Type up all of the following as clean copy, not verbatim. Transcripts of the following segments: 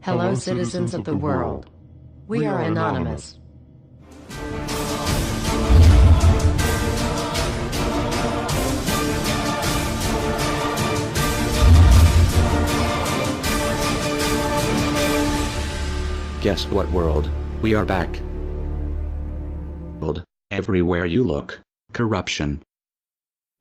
Hello, citizens of the world. We are anonymous. Guess what, world? We are back. Everywhere you look, corruption.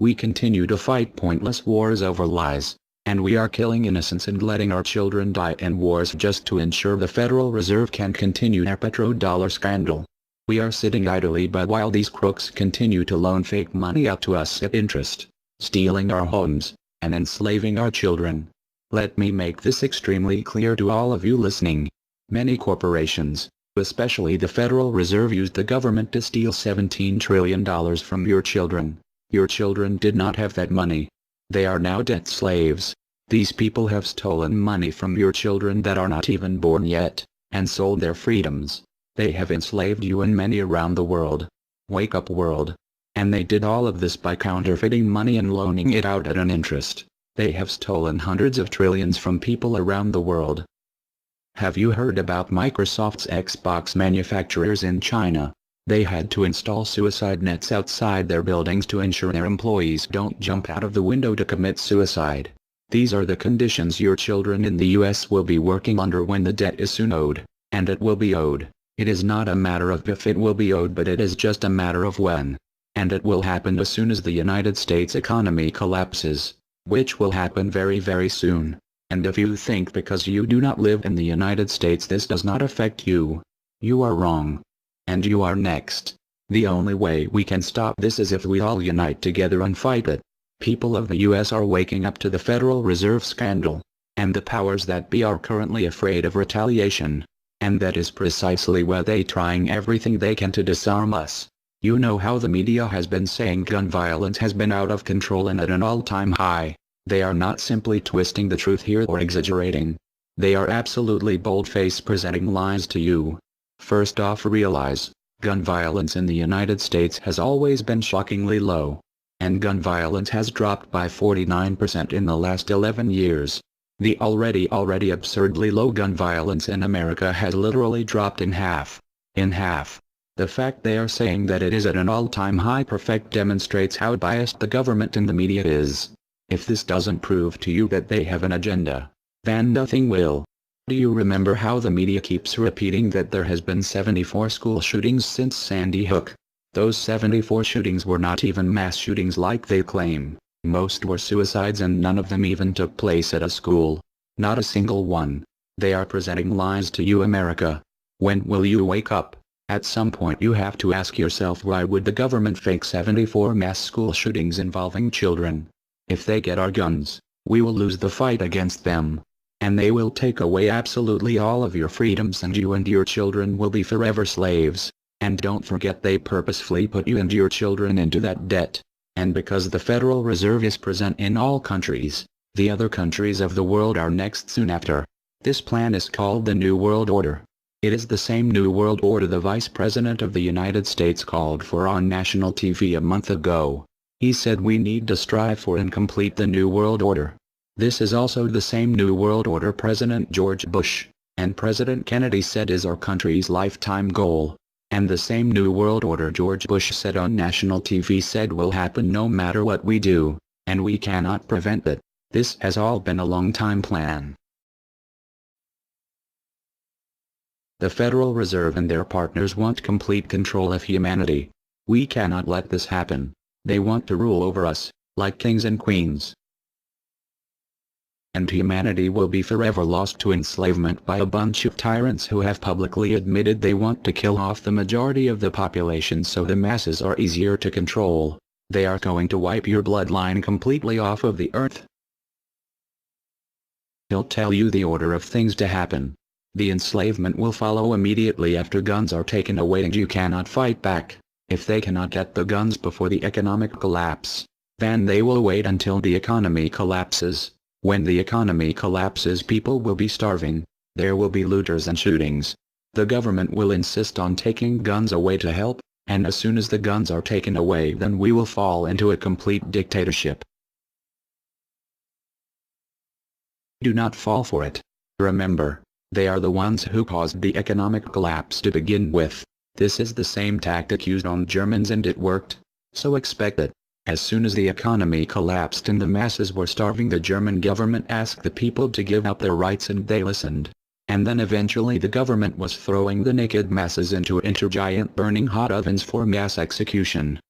We continue to fight pointless wars over lies, and we are killing innocents and letting our children die in wars just to ensure the Federal Reserve can continue their petrodollar scandal. We are sitting idly by while these crooks continue to loan fake money out to us at interest, stealing our homes, and enslaving our children. Let me make this extremely clear to all of you listening. Many corporations, especially the Federal Reserve, used the government to steal $17 trillion from your children. Your children did not have that money. They are now debt slaves. These people have stolen money from your children that are not even born yet, and sold their freedoms. They have enslaved you and many around the world. Wake up, world. And they did all of this by counterfeiting money and loaning it out at an interest. They have stolen hundreds of trillions from people around the world. Have you heard about Microsoft's Xbox manufacturers in China? They had to install suicide nets outside their buildings to ensure their employees don't jump out of the window to commit suicide. These are the conditions your children in the US will be working under when the debt is soon owed, and it will be owed. It is not a matter of if it will be owed, but it is just a matter of when. And it will happen as soon as the United States economy collapses, which will happen very, very soon. And if you think because you do not live in the United States this does not affect you, you are wrong. And you are next. The only way we can stop this is if we all unite together and fight it. People of the US are waking up to the Federal Reserve scandal, and the powers that be are currently afraid of retaliation. And that is precisely why they trying everything they can to disarm us. You know how the media has been saying gun violence has been out of control and at an all-time high. They are not simply twisting the truth here or exaggerating. They are absolutely bold-faced presenting lies to you. First off, realize, gun violence in the United States has always been shockingly low. And gun violence has dropped by 49% in the last 11 years. The already absurdly low gun violence in America has literally dropped in half. In half. The fact they are saying that it is at an all-time high perfect demonstrates how biased the government and the media is. If this doesn't prove to you that they have an agenda, then nothing will. Do you remember how the media keeps repeating that there has been 74 school shootings since Sandy Hook? Those 74 shootings were not even mass shootings like they claim. Most were suicides and none of them even took place at a school. Not a single one. They are presenting lies to you, America. When will you wake up? At some point you have to ask yourself, why would the government fake 74 mass school shootings involving children? If they get our guns, we will lose the fight against them. And they will take away absolutely all of your freedoms and you and your children will be forever slaves. And don't forget they purposefully put you and your children into that debt. And because the Federal Reserve is present in all countries, the other countries of the world are next soon after. This plan is called the New World Order. It is the same New World Order the Vice President of the United States called for on national TV a month ago. He said we need to strive for and complete the New World Order. This is also the same New World Order President George Bush and President Kennedy said is our country's lifetime goal. And the same New World Order George Bush said on national TV said will happen no matter what we do, and we cannot prevent it. This has all been a long-time plan. The Federal Reserve and their partners want complete control of humanity. We cannot let this happen. They want to rule over us, like kings and queens. And humanity will be forever lost to enslavement by a bunch of tyrants who have publicly admitted they want to kill off the majority of the population so the masses are easier to control. They are going to wipe your bloodline completely off of the earth. He'll tell you the order of things to happen. The enslavement will follow immediately after guns are taken away and you cannot fight back. If they cannot get the guns before the economic collapse, then they will wait until the economy collapses. When the economy collapses, people will be starving. There will be looters and shootings. The government will insist on taking guns away to help, and as soon as the guns are taken away, then we will fall into a complete dictatorship. Do not fall for it. Remember, They are the ones who caused the economic collapse to begin with. This is the same tactic used on Germans and it worked. So expect it. As soon as the economy collapsed and the masses were starving, the German government asked the people to give up their rights and they listened. And then eventually the government was throwing the naked masses into giant burning hot ovens for mass execution.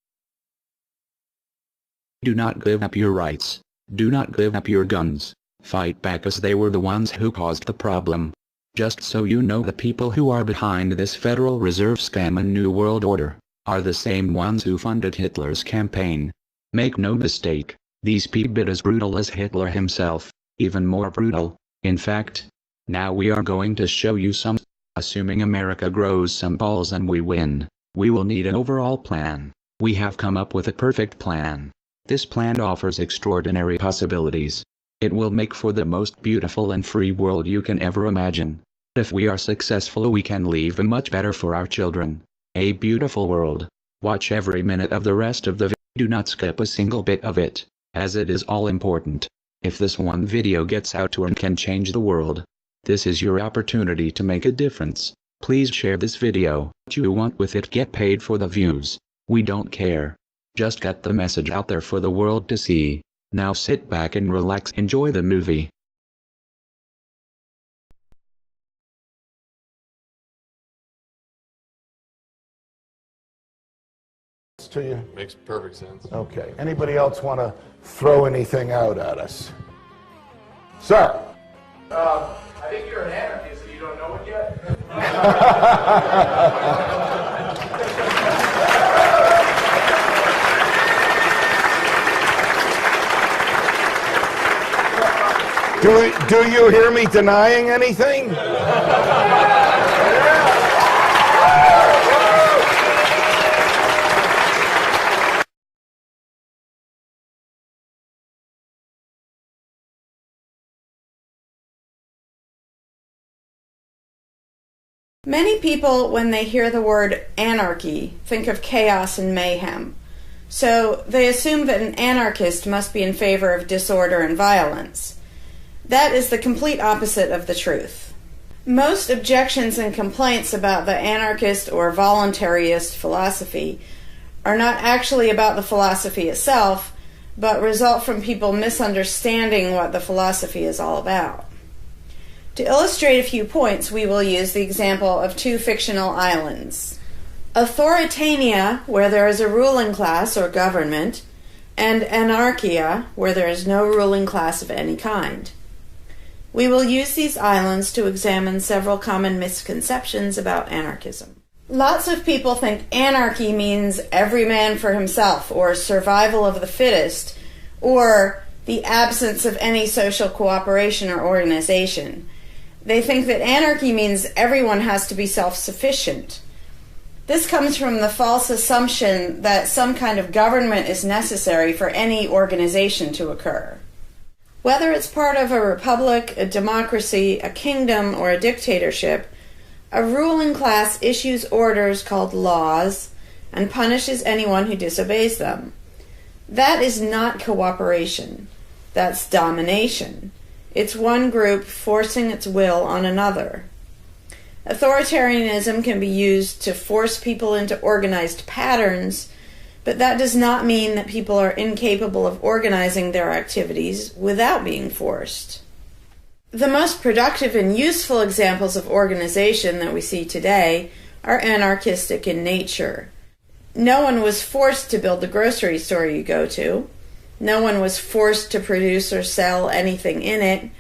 Do not give up your rights. Do not give up your guns. Fight back, as they were the ones who caused the problem. Just so you know, the people who are behind this Federal Reserve scam and New World Order are the same ones who funded Hitler's campaign. Make no mistake, these people are as brutal as Hitler himself, even more brutal. In fact, now we are going to show you some. Assuming America grows some balls and we win, we will need an overall plan. We have come up with a perfect plan. This plan offers extraordinary possibilities. It will make for the most beautiful and free world you can ever imagine. If we are successful, we can leave a much better for our children. A beautiful world. Watch every minute of the rest of the video. Do not skip a single bit of it, as it is all important. If this one video gets out to and can change the world, this is your opportunity to make a difference. Please share this video. What you want with it, get paid for the views. We don't care. Just get the message out there for the world to see. Now sit back and relax, enjoy the movie. To you? Makes perfect sense. Okay. Anybody else want to throw anything out at us? Sir? I think you're an anarchist and you don't know it yet. Do you hear me denying anything? Many people, when they hear the word anarchy, think of chaos and mayhem. So they assume that an anarchist must be in favor of disorder and violence. That is the complete opposite of the truth. Most objections and complaints about the anarchist or voluntarist philosophy are not actually about the philosophy itself, but result from people misunderstanding what the philosophy is all about. To illustrate a few points, we will use the example of two fictional islands. Authoritania, where there is a ruling class or government, and anarchia, where there is no ruling class of any kind. We will use these islands to examine several common misconceptions about anarchism. Lots of people think anarchy means every man for himself, or survival of the fittest, or the absence of any social cooperation or organization. They think that anarchy means everyone has to be self-sufficient. This comes from the false assumption that some kind of government is necessary for any organization to occur. Whether it's part of a republic, a democracy, a kingdom, or a dictatorship, a ruling class issues orders called laws and punishes anyone who disobeys them. That is not cooperation. That's domination. It's one group forcing its will on another. Authoritarianism can be used to force people into organized patterns, but that does not mean that people are incapable of organizing their activities without being forced. The most productive and useful examples of organization that we see today are anarchistic in nature. No one was forced to build the grocery store you go to. No one was forced to produce or sell anything in it.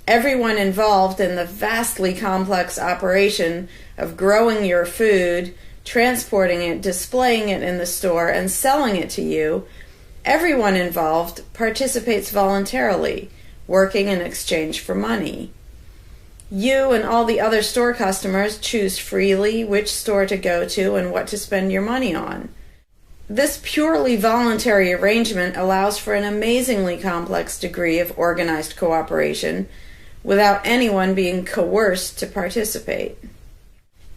Everyone involved in the vastly complex operation of growing your food, transporting it, displaying it in the store, and selling it to you, everyone involved participates voluntarily, working in exchange for money. You and all the other store customers choose freely which store to go to and what to spend your money on. This purely voluntary arrangement allows for an amazingly complex degree of organized cooperation without anyone being coerced to participate.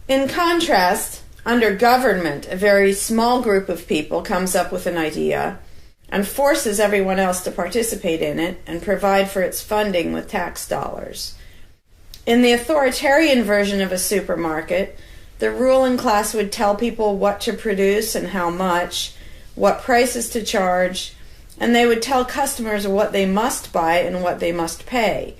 In contrast, under government, a very small group of people comes up with an idea and forces everyone else to participate in it and provide for its funding with tax dollars. In the authoritarian version of a supermarket, the ruling class would tell people what to produce and how much, what prices to charge, and they would tell customers what they must buy and what they must pay.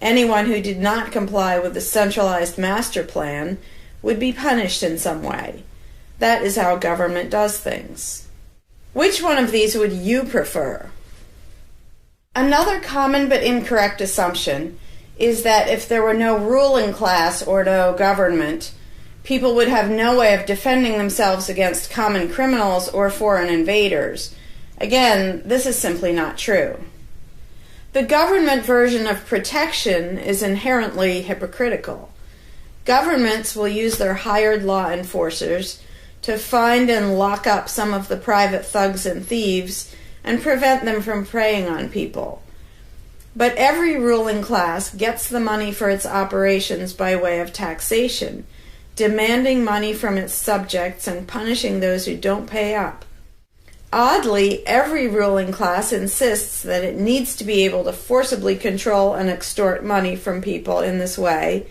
Anyone who did not comply with the centralized master plan would be punished in some way. That is how government does things. Which one of these would you prefer? Another common but incorrect assumption is that if there were no ruling class or no government, people would have no way of defending themselves against common criminals or foreign invaders. Again, this is simply not true. The government version of protection is inherently hypocritical. Governments will use their hired law enforcers to find and lock up some of the private thugs and thieves and prevent them from preying on people. But every ruling class gets the money for its operations by way of taxation, demanding money from its subjects and punishing those who don't pay up. Oddly, every ruling class insists that it needs to be able to forcibly control and extort money from people in this way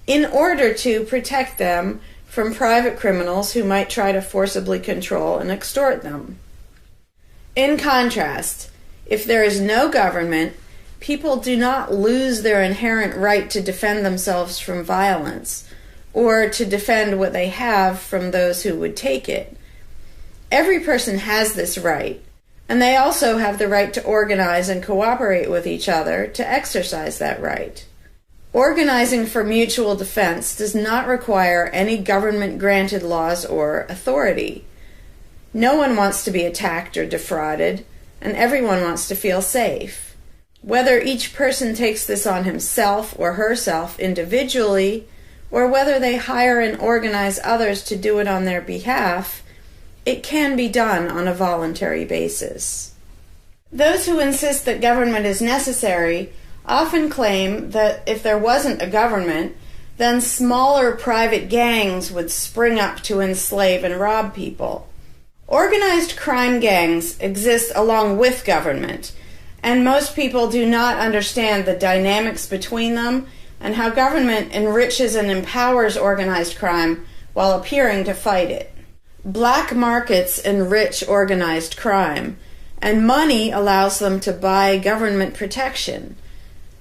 in order to protect them from private criminals who might try to forcibly control and extort them. In contrast, if there is no government, people do not lose their inherent right to defend themselves from violence or to defend what they have from those who would take it. Every person has this right, and they also have the right to organize and cooperate with each other to exercise that right. Organizing for mutual defense does not require any government-granted laws or authority. No one wants to be attacked or defrauded, and everyone wants to feel safe. Whether each person takes this on himself or herself individually, or whether they hire and organize others to do it on their behalf, it can be done on a voluntary basis. Those who insist that government is necessary often claim that if there wasn't a government, then smaller private gangs would spring up to enslave and rob people. Organized crime gangs exist along with government, and most people do not understand the dynamics between them and how government enriches and empowers organized crime while appearing to fight it. Black markets enrich organized crime, and money allows them to buy government protection.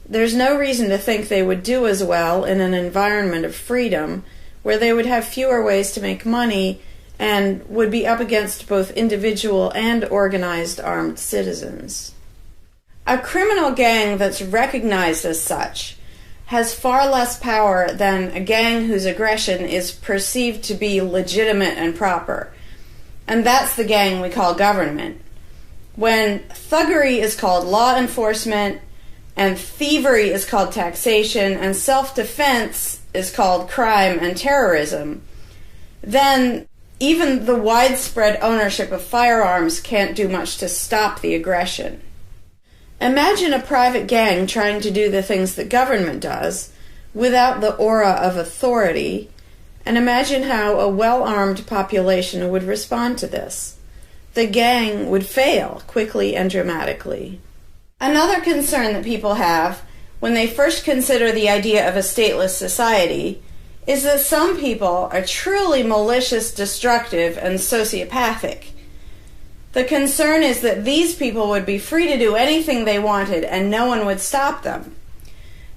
There's no reason to think they would do as well in an environment of freedom where they would have fewer ways to make money and would be up against both individual and organized armed citizens. A criminal gang that's recognized as such has far less power than a gang whose aggression is perceived to be legitimate and proper. And that's the gang we call government. When thuggery is called law enforcement, and thievery is called taxation, and self-defense is called crime and terrorism, then even the widespread ownership of firearms can't do much to stop the aggression. Imagine a private gang trying to do the things that government does without the aura of authority, and imagine how a well-armed population would respond to this. The gang would fail quickly and dramatically. Another concern that people have when they first consider the idea of a stateless society is that some people are truly malicious, destructive, and sociopathic. The concern is that these people would be free to do anything they wanted and no one would stop them.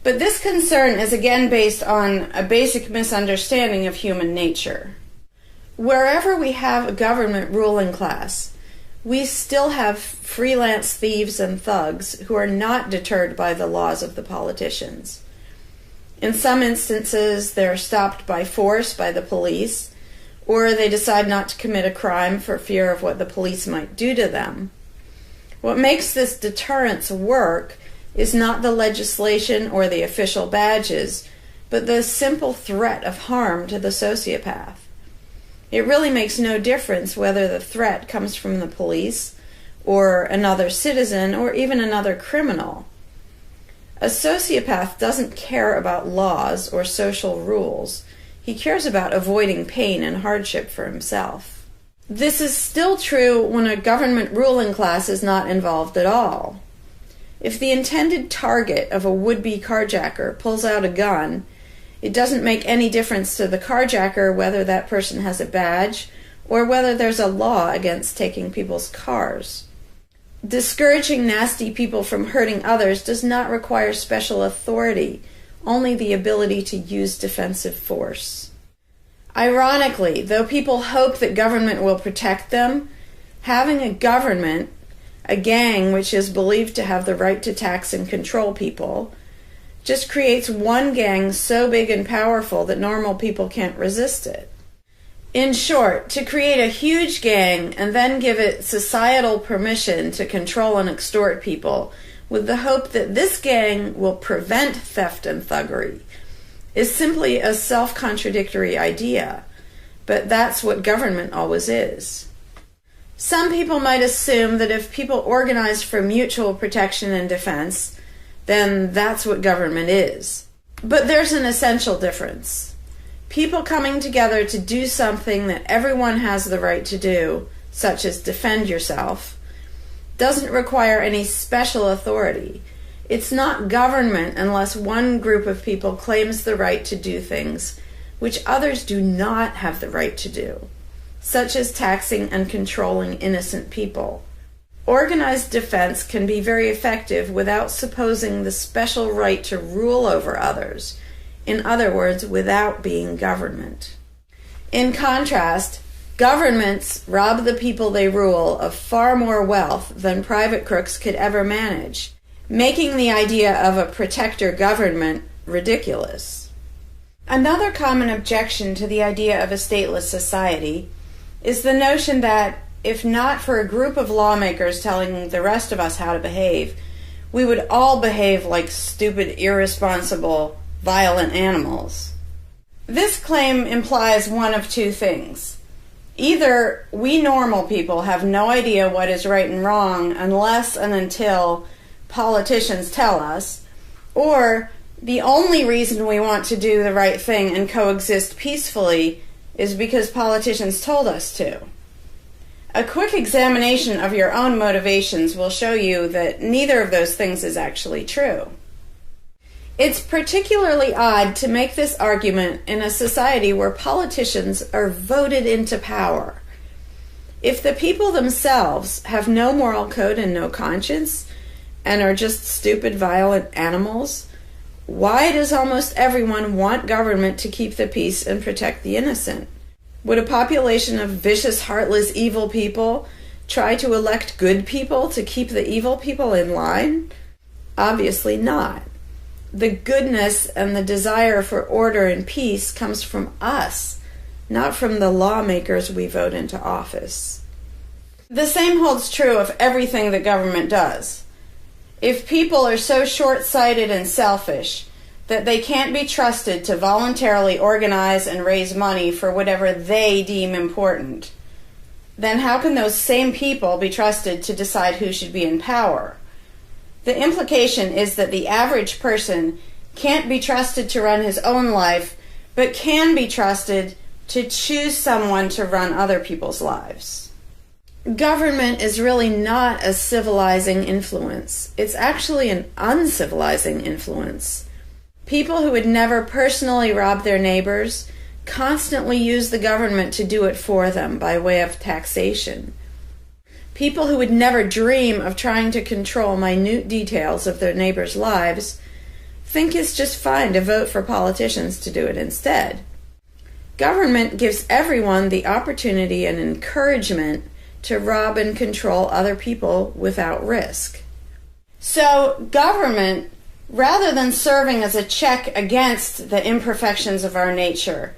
But this concern is again based on a basic misunderstanding of human nature. Wherever we have a government ruling class, we still have freelance thieves and thugs who are not deterred by the laws of the politicians. In some instances, they're stopped by force by the police, or they decide not to commit a crime for fear of what the police might do to them. What makes this deterrence work is not the legislation or the official badges, but the simple threat of harm to the sociopath. It really makes no difference whether the threat comes from the police, or another citizen, or even another criminal. A sociopath doesn't care about laws or social rules. He cares about avoiding pain and hardship for himself. This is still true when a government ruling class is not involved at all. If the intended target of a would-be carjacker pulls out a gun, it doesn't make any difference to the carjacker whether that person has a badge or whether there's a law against taking people's cars. Discouraging nasty people from hurting others does not require special authority, only the ability to use defensive force. Ironically, though people hope that government will protect them, having a government, a gang which is believed to have the right to tax and control people, just creates one gang so big and powerful that normal people can't resist it. In short, to create a huge gang and then give it societal permission to control and extort people with the hope that this gang will prevent theft and thuggery is simply a self-contradictory idea, but that's what government always is. Some people might assume that if people organize for mutual protection and defense, then that's what government is. But there's an essential difference. People coming together to do something that everyone has the right to do, such as defend yourself, doesn't require any special authority. It's not government unless one group of people claims the right to do things which others do not have the right to do, such as taxing and controlling innocent people. Organized defense can be very effective without supposing the special right to rule over others. In other words, without being government. In contrast, governments rob the people they rule of far more wealth than private crooks could ever manage, making the idea of a protector government ridiculous. Another common objection to the idea of a stateless society is the notion that, if not for a group of lawmakers telling the rest of us how to behave, we would all behave like stupid, irresponsible, violent animals. This claim implies one of two things. Either we normal people have no idea what is right and wrong unless and until politicians tell us, or the only reason we want to do the right thing and coexist peacefully is because politicians told us to. A quick examination of your own motivations will show you that neither of those things is actually true. It's particularly odd to make this argument in a society where politicians are voted into power. If the people themselves have no moral code and no conscience, and are just stupid, violent animals, why does almost everyone want government to keep the peace and protect the innocent? Would a population of vicious, heartless, evil people try to elect good people to keep the evil people in line? Obviously not. The goodness and the desire for order and peace comes from us, not from the lawmakers we vote into office. The same holds true of everything that government does. If people are so short-sighted and selfish that they can't be trusted to voluntarily organize and raise money for whatever they deem important, then how can those same people be trusted to decide who should be in power? The implication is that the average person can't be trusted to run his own life, but can be trusted to choose someone to run other people's lives. Government is really not a civilizing influence. It's actually an uncivilizing influence. People who would never personally rob their neighbors constantly use the government to do it for them by way of taxation. People who would never dream of trying to control minute details of their neighbors' lives think it's just fine to vote for politicians to do it instead. Government gives everyone the opportunity and encouragement to rob and control other people without risk. So government, rather than serving as a check against the imperfections of our nature,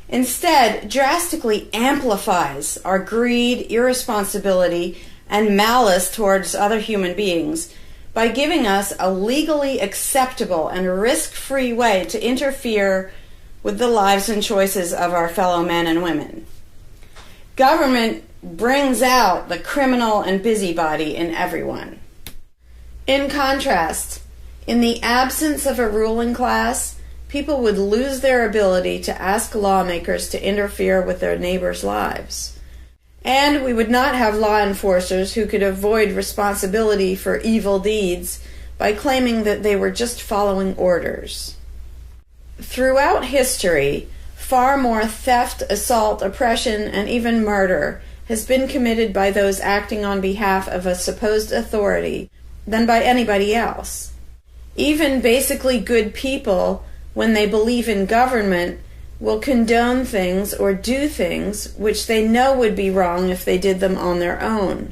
instead drastically amplifies our greed, irresponsibility, and malice towards other human beings by giving us a legally acceptable and risk-free way to interfere with the lives and choices of our fellow men and women. Government brings out the criminal and busybody in everyone. In contrast, in the absence of a ruling class, people would lose their ability to ask lawmakers to interfere with their neighbors' lives. And we would not have law enforcers who could avoid responsibility for evil deeds by claiming that they were just following orders. Throughout history, far more theft, assault, oppression, and even murder has been committed by those acting on behalf of a supposed authority than by anybody else. Even basically good people, when they believe in government, will condone things or do things which they know would be wrong if they did them on their own.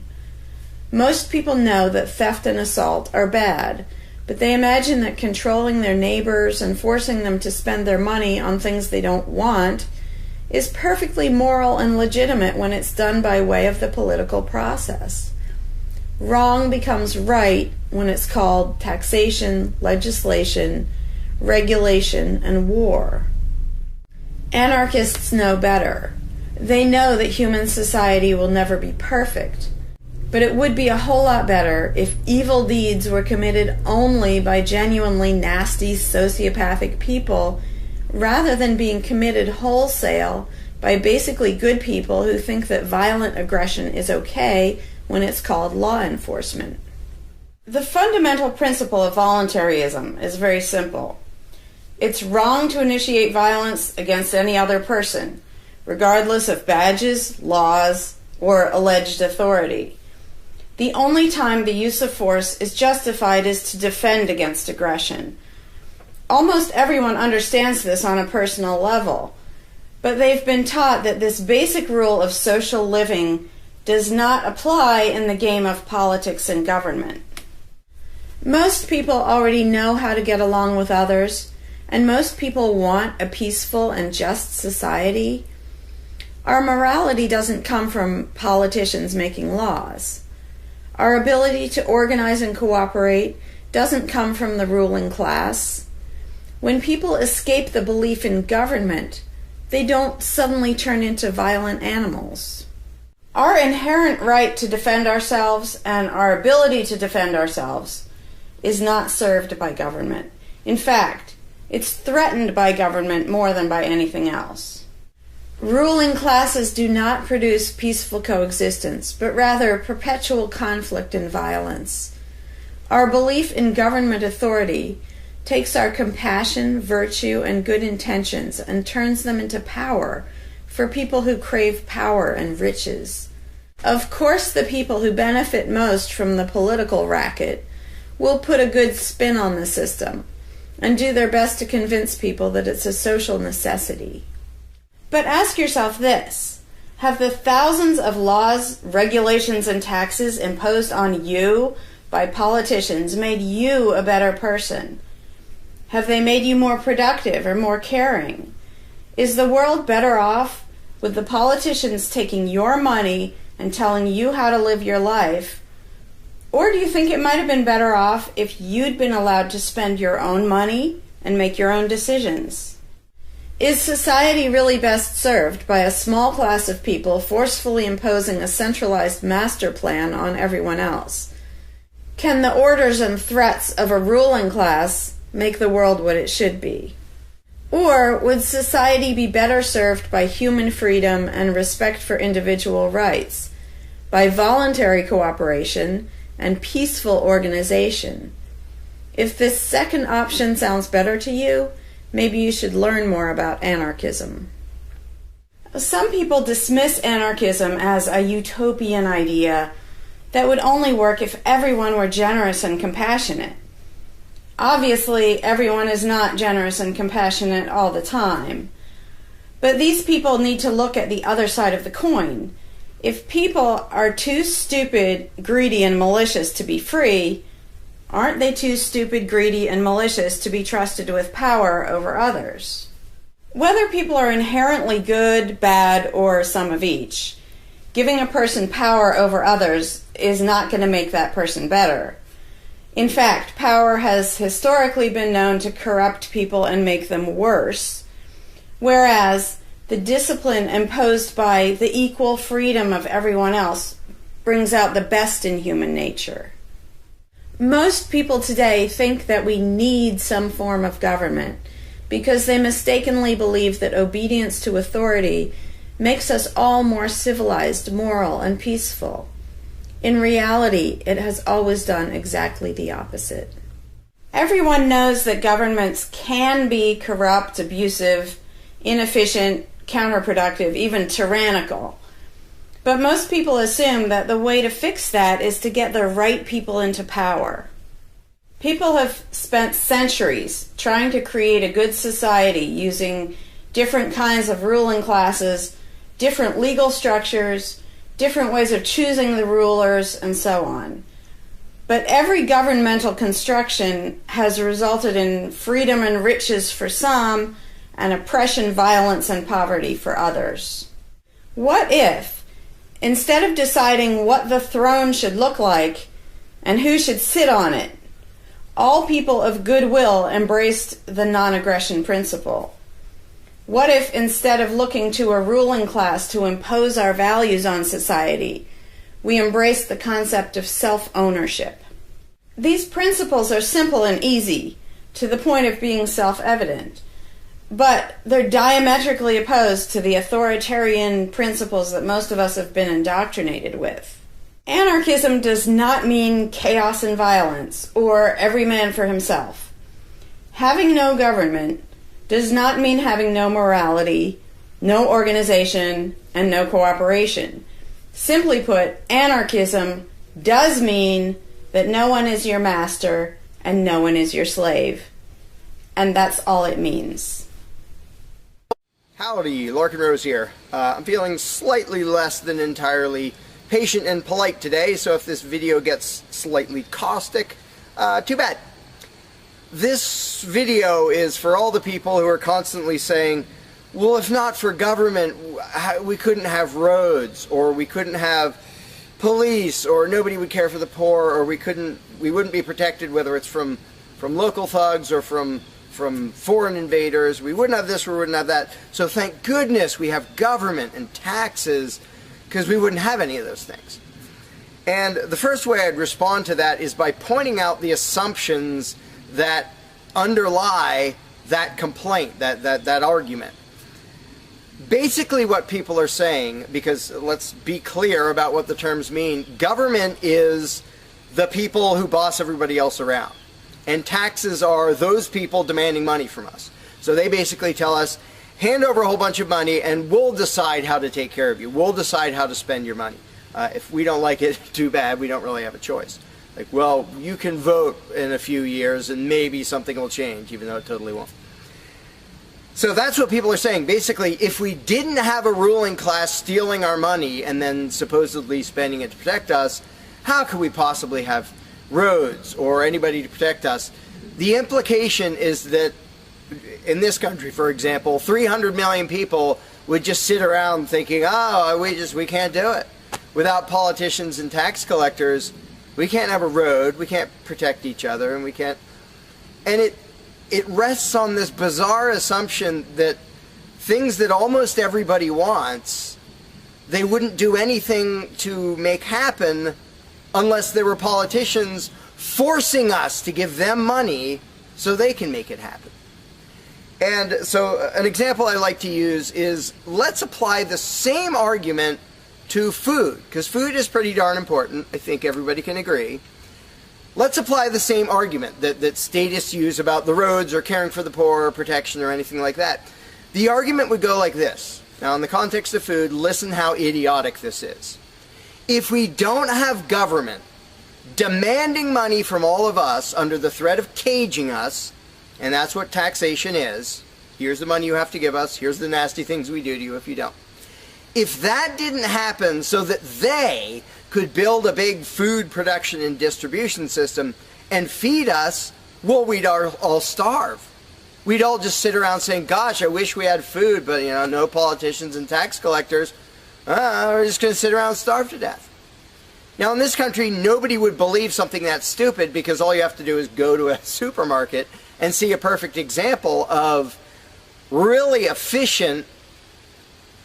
Most people know that theft and assault are bad, but they imagine that controlling their neighbors and forcing them to spend their money on things they don't want is perfectly moral and legitimate when it's done by way of the political process. Wrong becomes right when it's called taxation, legislation, regulation, and war. Anarchists know better. They know that human society will never be perfect, but it would be a whole lot better if evil deeds were committed only by genuinely nasty, sociopathic people, rather than being committed wholesale by basically good people who think that violent aggression is okay when it's called law enforcement. The fundamental principle of voluntarism is very simple. It's wrong to initiate violence against any other person, regardless of badges, laws, or alleged authority. The only time the use of force is justified is to defend against aggression. Almost everyone understands this on a personal level, but they've been taught that this basic rule of social living does not apply in the game of politics and government. Most people already know how to get along with others, and most people want a peaceful and just society. Our morality doesn't come from politicians making laws. Our ability to organize and cooperate doesn't come from the ruling class. When people escape the belief in government, they don't suddenly turn into violent animals. Our inherent right to defend ourselves and our ability to defend ourselves is not served by government. In fact, it's threatened by government more than by anything else. Ruling classes do not produce peaceful coexistence, but rather perpetual conflict and violence. Our belief in government authority takes our compassion, virtue, and good intentions and turns them into power for people who crave power and riches. Of course, the people who benefit most from the political racket will put a good spin on the system and do their best to convince people that it's a social necessity. But ask yourself this: have the thousands of laws, regulations, and taxes imposed on you by politicians made you a better person? Have they made you more productive or more caring? Is the world better off with the politicians taking your money and telling you how to live your life? Or do you think it might have been better off if you'd been allowed to spend your own money and make your own decisions? Is society really best served by a small class of people forcefully imposing a centralized master plan on everyone else? Can the orders and threats of a ruling class make the world what it should be? Or would society be better served by human freedom and respect for individual rights, by voluntary cooperation and peaceful organization? If this second option sounds better to you, maybe you should learn more about anarchism. Some people dismiss anarchism as a utopian idea that would only work if everyone were generous and compassionate. Obviously, everyone is not generous and compassionate all the time. But these people need to look at the other side of the coin. If people are too stupid, greedy, and malicious to be free, aren't they too stupid, greedy, and malicious to be trusted with power over others? Whether people are inherently good, bad, or some of each, giving a person power over others is not going to make that person better. In fact, power has historically been known to corrupt people and make them worse, whereas the discipline imposed by the equal freedom of everyone else brings out the best in human nature. Most people today think that we need some form of government because they mistakenly believe that obedience to authority makes us all more civilized, moral, and peaceful. In reality, it has always done exactly the opposite. Everyone knows that governments can be corrupt, abusive, inefficient, counterproductive, even tyrannical. But most people assume that the way to fix that is to get the right people into power. People have spent centuries trying to create a good society using different kinds of ruling classes, different legal structures, different ways of choosing the rulers, and so on. But every governmental construction has resulted in freedom and riches for some, and oppression, violence, and poverty for others. What if, instead of deciding what the throne should look like and who should sit on it, all people of goodwill embraced the non-aggression principle? What if, instead of looking to a ruling class to impose our values on society, we embraced the concept of self-ownership? These principles are simple and easy, to the point of being self-evident, but they're diametrically opposed to the authoritarian principles that most of us have been indoctrinated with. Anarchism does not mean chaos and violence, or every man for himself. Having no government does not mean having no morality, no organization, and no cooperation. Simply put, anarchism does mean that no one is your master and no one is your slave. And that's all it means. Howdy, Larkin Rose here. I'm feeling slightly less than entirely patient and polite today, so if this video gets slightly caustic, too bad. This video is for all the people who are constantly saying, well, if not for government, we couldn't have roads, or we couldn't have police, or nobody would care for the poor, or we wouldn't be protected, whether it's from local thugs or from foreign invaders. We wouldn't have this, we wouldn't have that. So thank goodness we have government and taxes, because we wouldn't have any of those things. And the first way I'd respond to that is by pointing out the assumptions that underlie that complaint, that argument. Basically what people are saying, because let's be clear about what the terms mean, government is the people who boss everybody else around. And taxes are those people demanding money from us. So they basically tell us, hand over a whole bunch of money and we'll decide how to take care of you. We'll decide how to spend your money. If we don't like it, too bad, we don't really have a choice. Like, well, you can vote in a few years and maybe something will change, even though it totally won't. So that's what people are saying. Basically, if we didn't have a ruling class stealing our money and then supposedly spending it to protect us, how could we possibly have roads or anybody to protect us? The implication is that in this country, for example, 300 million people would just sit around thinking, oh, we can't do it. Without politicians and tax collectors, we can't have a road, we can't protect each other, and we can't... And it rests on this bizarre assumption that things that almost everybody wants, they wouldn't do anything to make happen unless there were politicians forcing us to give them money so they can make it happen. And so an example I like to use is, let's apply the same argument to food, because food is pretty darn important. I think everybody can agree. Let's apply the same argument that statists use about the roads or caring for the poor or protection or anything like that. The argument would go like this. Now, in the context of food, listen how idiotic this is. If we don't have government demanding money from all of us under the threat of caging us, and that's what taxation is, here's the money you have to give us, here's the nasty things we do to you if you don't. If that didn't happen so that they could build a big food production and distribution system and feed us, well, we'd all starve. We'd all just sit around saying, gosh, I wish we had food, but no politicians and tax collectors. We're just going to sit around and starve to death. Now, in this country, nobody would believe something that stupid, because all you have to do is go to a supermarket and see a perfect example of really efficient,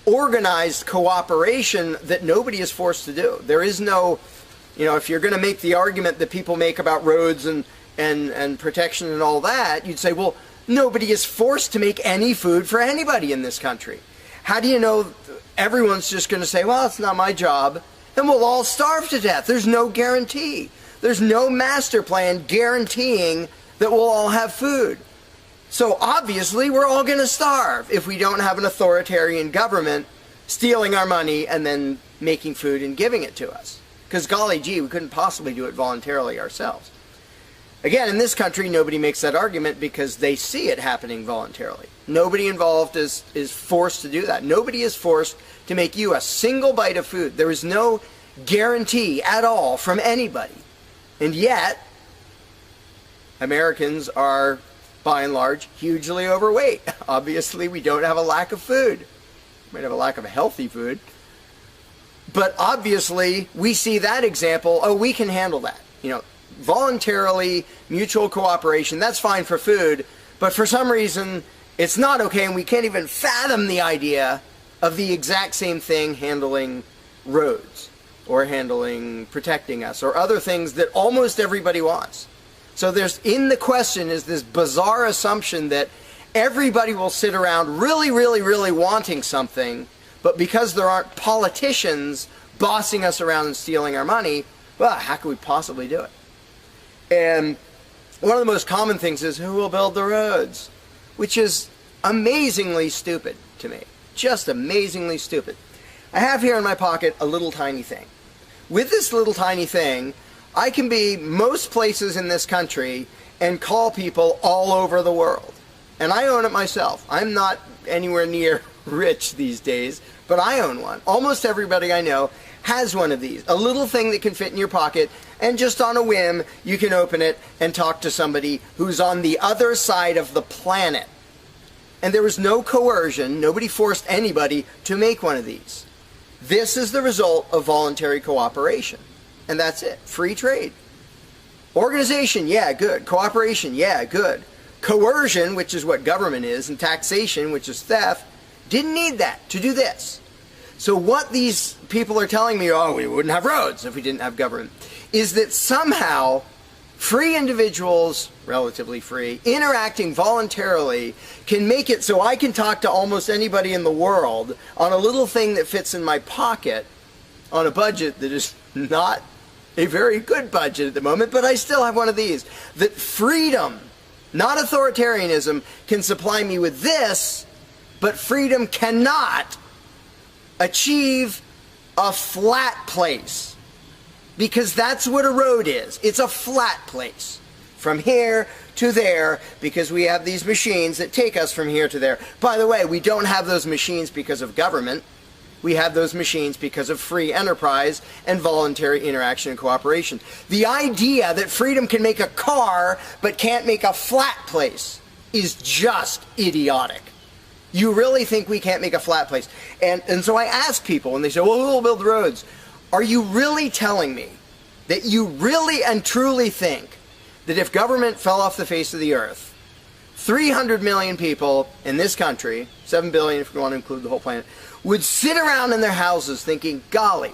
organized cooperation that nobody is forced to do. There is no, if you're going to make the argument that people make about roads and protection and all that, you'd say, well, nobody is forced to make any food for anybody in this country. How do you know everyone's just going to say, well, it's not my job, and we'll all starve to death? There's no guarantee. There's no master plan guaranteeing that we'll all have food. So obviously we're all going to starve if we don't have an authoritarian government stealing our money and then making food and giving it to us. Because golly gee, we couldn't possibly do it voluntarily ourselves. Again, in this country, nobody makes that argument because they see it happening voluntarily. Nobody involved is forced to do that. Nobody is forced to make you a single bite of food. There is no guarantee at all from anybody. And yet, Americans are, by and large, hugely overweight. Obviously, we don't have a lack of food. We might have a lack of healthy food. But obviously, we see that example, oh, we can handle that. You know, voluntarily, mutual cooperation, that's fine for food, but for some reason, it's not okay, and we can't even fathom the idea of the exact same thing handling roads, or handling protecting us, or other things that almost everybody wants. So there's, in the question, is this bizarre assumption that everybody will sit around really, really, really wanting something, but because there aren't politicians bossing us around and stealing our money, well, how could we possibly do it? And one of the most common things is, who will build the roads? Which is amazingly stupid to me. Just amazingly stupid. I have here in my pocket a little tiny thing. With this little tiny thing, I can be most places in this country and call people all over the world. And I own it myself. I'm not anywhere near rich these days, but I own one. Almost everybody I know has one of these. A little thing that can fit in your pocket, and just on a whim, you can open it and talk to somebody who's on the other side of the planet. And there was no coercion. Nobody forced anybody to make one of these. This is the result of voluntary cooperation. And that's it. Free trade. Organization, yeah, good. Cooperation, yeah, good. Coercion, which is what government is, and taxation, which is theft, didn't need that to do this. So what these people are telling me, oh, we wouldn't have roads if we didn't have government, is that somehow free individuals, relatively free, interacting voluntarily can make it so I can talk to almost anybody in the world on a little thing that fits in my pocket on a budget that is not a very good budget at the moment, but I still have one of these. That freedom, not authoritarianism, can supply me with this, but freedom cannot achieve a flat place. Because that's what a road is. It's a flat place. From here to there, because we have these machines that take us from here to there. By the way, we don't have those machines because of government. We have those machines because of free enterprise and voluntary interaction and cooperation. The idea that freedom can make a car but can't make a flat place is just idiotic. You really think we can't make a flat place? And so I ask people, when they say, well, who will build roads? Are you really telling me that you really and truly think that if government fell off the face of the earth, 300 million people in this country, 7 billion if you want to include the whole planet, would sit around in their houses thinking, golly,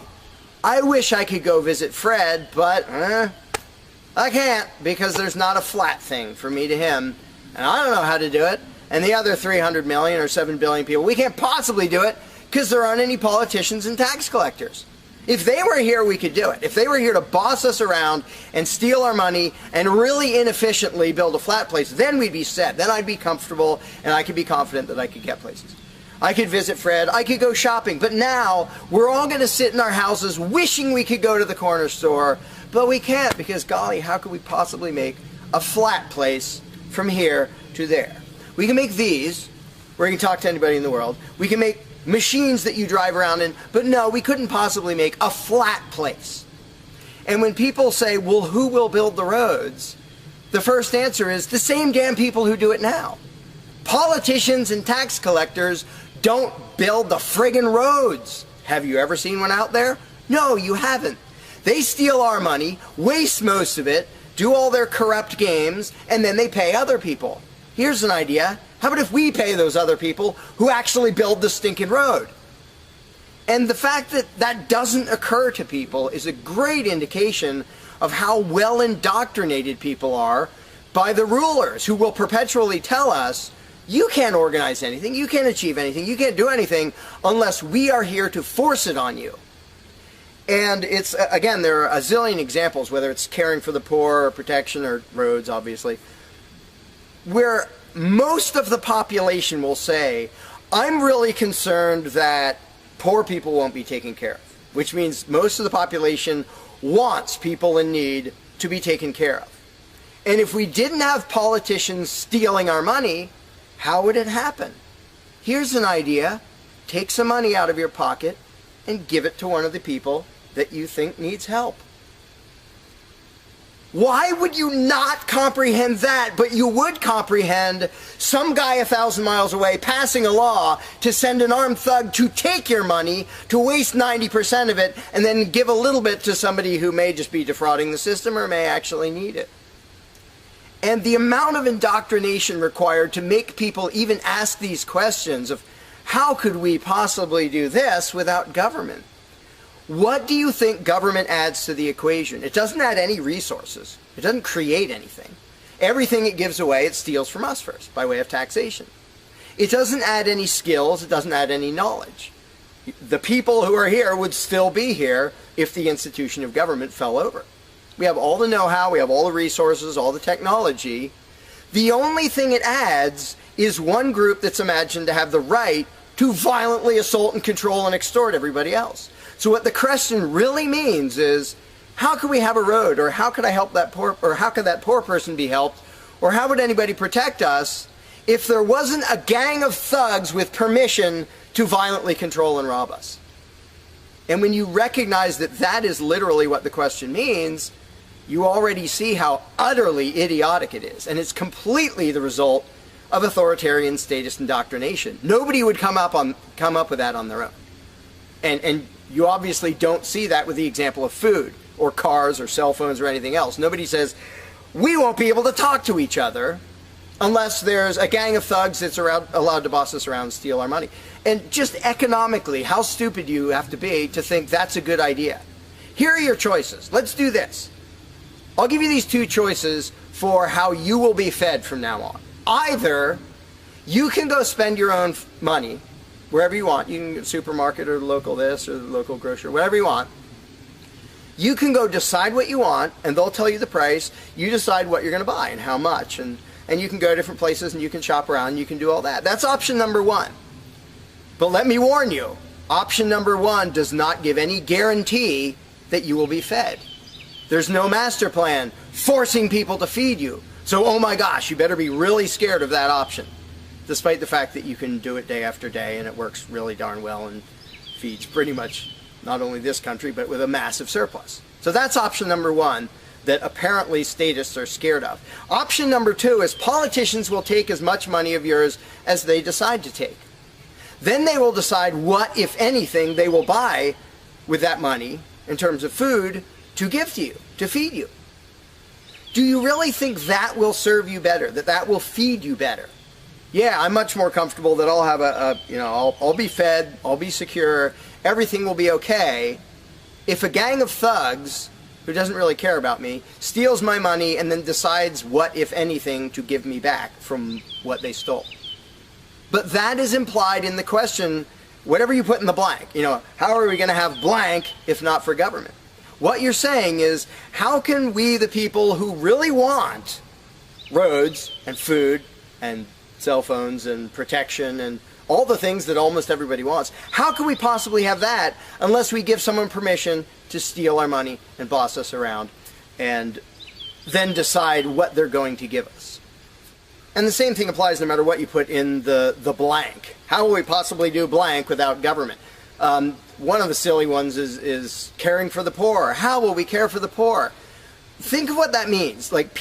I wish I could go visit Fred, but I can't because there's not a flat thing from me to him, and I don't know how to do it. And the other 300 million or 7 billion people, we can't possibly do it because there aren't any politicians and tax collectors. If they were here, we could do it. If they were here to boss us around and steal our money and really inefficiently build a flat place, then we'd be set. Then I'd be comfortable and I could be confident that I could get places. I could visit Fred, I could go shopping, but now we're all going to sit in our houses wishing we could go to the corner store, but we can't because, golly, how could we possibly make a flat place from here to there? We can make these, where you can talk to anybody in the world. We can make machines that you drive around in, but no, we couldn't possibly make a flat place. And when people say, well, who will build the roads? The first answer is the same damn people who do it now. Politicians and tax collectors don't build the friggin' roads. Have you ever seen one out there? No, you haven't. They steal our money, waste most of it, do all their corrupt games, and then they pay other people. Here's an idea. How about if we pay those other people who actually build the stinking road? And the fact that that doesn't occur to people is a great indication of how well indoctrinated people are by the rulers who will perpetually tell us, you can't organize anything, you can't achieve anything, you can't do anything unless we are here to force it on you. And it's, again, there are a zillion examples, whether it's caring for the poor or protection or roads, obviously. where most of the population will say, I'm really concerned that poor people won't be taken care of, which means most of the population wants people in need to be taken care of. And if we didn't have politicians stealing our money, how would it happen? Here's an idea. Take some money out of your pocket and give it to one of the people that you think needs help. Why would you not comprehend that, but you would comprehend some guy 1,000 miles away passing a law to send an armed thug to take your money, to waste 90% of it, and then give a little bit to somebody who may just be defrauding the system or may actually need it? And the amount of indoctrination required to make people even ask these questions of how could we possibly do this without government? What do you think government adds to the equation? It doesn't add any resources. It doesn't create anything. Everything it gives away, it steals from us first, by way of taxation. It doesn't add any skills. It doesn't add any knowledge. The people who are here would still be here if the institution of government fell over. We have all the know-how, we have all the resources, all the technology. The only thing it adds is one group that's imagined to have the right to violently assault and control and extort everybody else. So what the question really means is, how could we have a road, or how could I help that poor, or how could that poor person be helped, or how would anybody protect us if there wasn't a gang of thugs with permission to violently control and rob us? And when you recognize that that is literally what the question means, you already see how utterly idiotic it is. And it's completely the result of authoritarian statist indoctrination. Nobody would come up with that on their own. And you obviously don't see that with the example of food or cars or cell phones or anything else. Nobody says, we won't be able to talk to each other unless there's a gang of thugs that's allowed to boss us around and steal our money. And just economically, how stupid do you have to be to think that's a good idea? Here are your choices. Let's do this. I'll give you these two choices for how you will be fed from now on. Either you can go spend your own money wherever you want. You can go to the supermarket or the local this or the local grocery, whatever you want. You can go decide what you want, and they'll tell you the price. You decide what you're going to buy and how much. And you can go to different places and you can shop around and you can do all that. That's option number one. But let me warn you, option number one does not give any guarantee that you will be fed. There's no master plan forcing people to feed you. So, oh my gosh, you better be really scared of that option, despite the fact that you can do it day after day and it works really darn well and feeds pretty much not only this country, but with a massive surplus. So that's option number one that apparently statists are scared of. Option number two is politicians will take as much money of yours as they decide to take. Then they will decide what, if anything, they will buy with that money in terms of food to give to you, to feed you. Do you really think that will serve you better, that will feed you better? Yeah, I'm much more comfortable that I'll have I'll be fed, I'll be secure, everything will be okay. If a gang of thugs who doesn't really care about me steals my money and then decides what, if anything, to give me back from what they stole. But that is implied in the question, whatever you put in the blank. How are we going to have blank if not for government? What you're saying is, how can we, the people who really want roads and food and cell phones and protection and all the things that almost everybody wants, how can we possibly have that unless we give someone permission to steal our money and boss us around and then decide what they're going to give us? And the same thing applies no matter what you put in the blank. How will we possibly do blank without government? One of the silly ones is caring for the poor. How will we care for the poor? Think of what that means. Like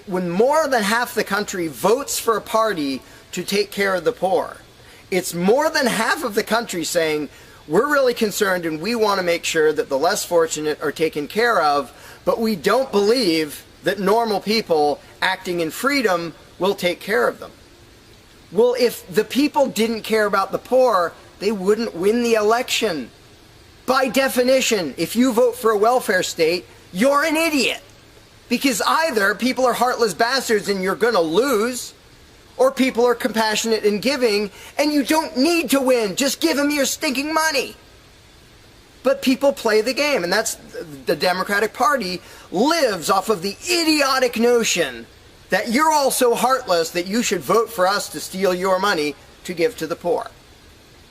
when more than half the country votes for a party to take care of the poor, it's more than half of the country saying, we're really concerned and we want to make sure that the less fortunate are taken care of, but we don't believe that normal people acting in freedom will take care of them. Well, if the people didn't care about the poor, they wouldn't win the election. By definition, if you vote for a welfare state, you're an idiot. Because either people are heartless bastards and you're going to lose, or people are compassionate and giving and you don't need to win. Just give them your stinking money. But people play the game, and that's the Democratic Party lives off of the idiotic notion that you're all so heartless that you should vote for us to steal your money to give to the poor.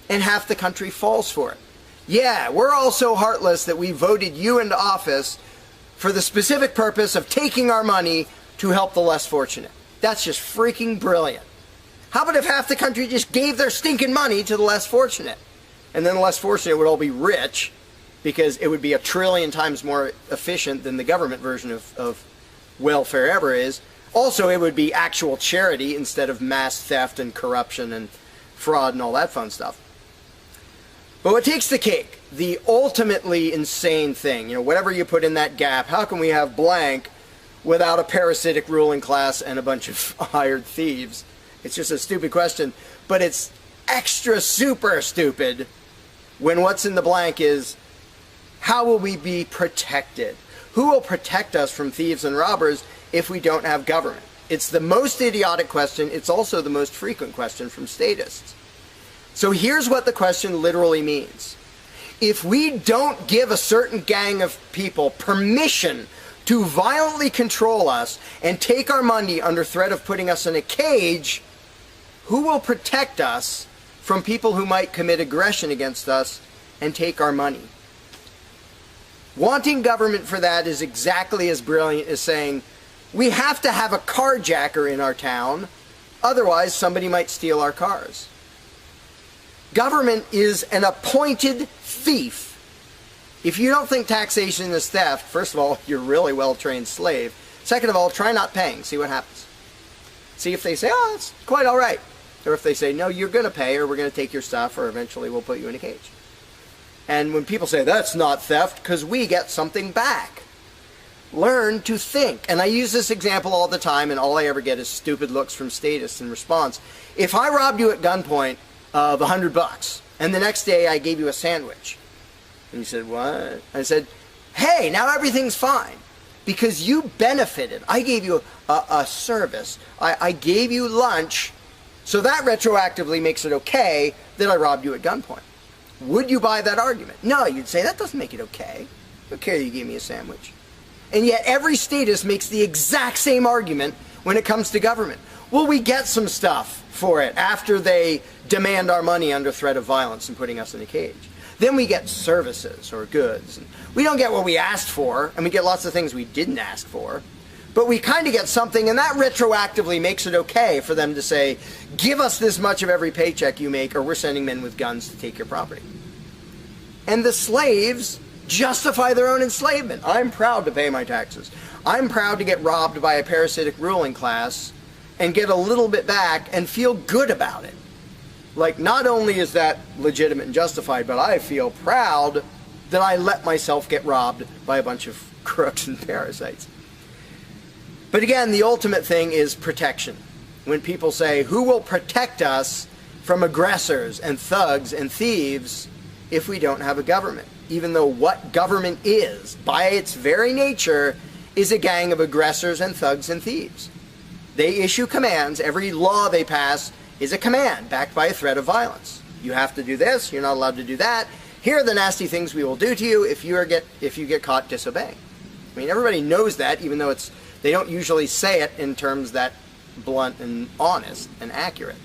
And half the country falls for it. Yeah, we're all so heartless that we voted you into office for the specific purpose of taking our money to help the less fortunate. That's just freaking brilliant. How about if half the country just gave their stinking money to the less fortunate? And then the less fortunate would all be rich, because it would be 1 trillion times more efficient than the government version of welfare ever is. Also, it would be actual charity instead of mass theft and corruption and fraud and all that fun stuff. But what takes the cake, the ultimately insane thing, whatever you put in that gap, how can we have blank without a parasitic ruling class and a bunch of hired thieves? It's just a stupid question, but it's extra super stupid when what's in the blank is, how will we be protected? Who will protect us from thieves and robbers if we don't have government? It's the most idiotic question. It's also the most frequent question from statists. So here's what the question literally means. If we don't give a certain gang of people permission to violently control us and take our money under threat of putting us in a cage, who will protect us from people who might commit aggression against us and take our money? Wanting government for that is exactly as brilliant as saying, we have to have a carjacker in our town, otherwise somebody might steal our cars. Government is an appointed thief. If you don't think taxation is theft, first of all, you're a really well-trained slave. Second of all, try not paying. See what happens. See if they say, oh, it's quite all right. Or if they say, no, you're going to pay, or we're going to take your stuff, or eventually we'll put you in a cage. And when people say, that's not theft, because we get something back. Learn to think. And I use this example all the time, and all I ever get is stupid looks from statists in response. If I robbed you at gunpoint of $100, and the next day I gave you a sandwich, and you said, what? I said, hey, now everything's fine, because you benefited. I gave you a service. I gave you lunch, so that retroactively makes it okay that I robbed you at gunpoint. Would you buy that argument? No, you'd say, that doesn't make it okay. I don't care you gave me a sandwich. And yet every statist makes the exact same argument when it comes to government. Well, we get some stuff for it after they demand our money under threat of violence and putting us in a cage. Then we get services or goods. And we don't get what we asked for, and we get lots of things we didn't ask for. But we kind of get something, and that retroactively makes it okay for them to say, give us this much of every paycheck you make, or we're sending men with guns to take your property. And the slaves justify their own enslavement. I'm proud to pay my taxes. I'm proud to get robbed by a parasitic ruling class and get a little bit back and feel good about it. Like, not only is that legitimate and justified, but I feel proud that I let myself get robbed by a bunch of crooks and parasites. But again, the ultimate thing is protection. When people say, who will protect us from aggressors and thugs and thieves if we don't have a government? Even though what government is, by its very nature, is a gang of aggressors and thugs and thieves. They issue commands. Every law they pass is a command backed by a threat of violence. You have to do this. You're not allowed to do that. Here are the nasty things we will do to you if you get caught disobeying. I mean, everybody knows that, even though they don't usually say it in terms that blunt and honest and accurate.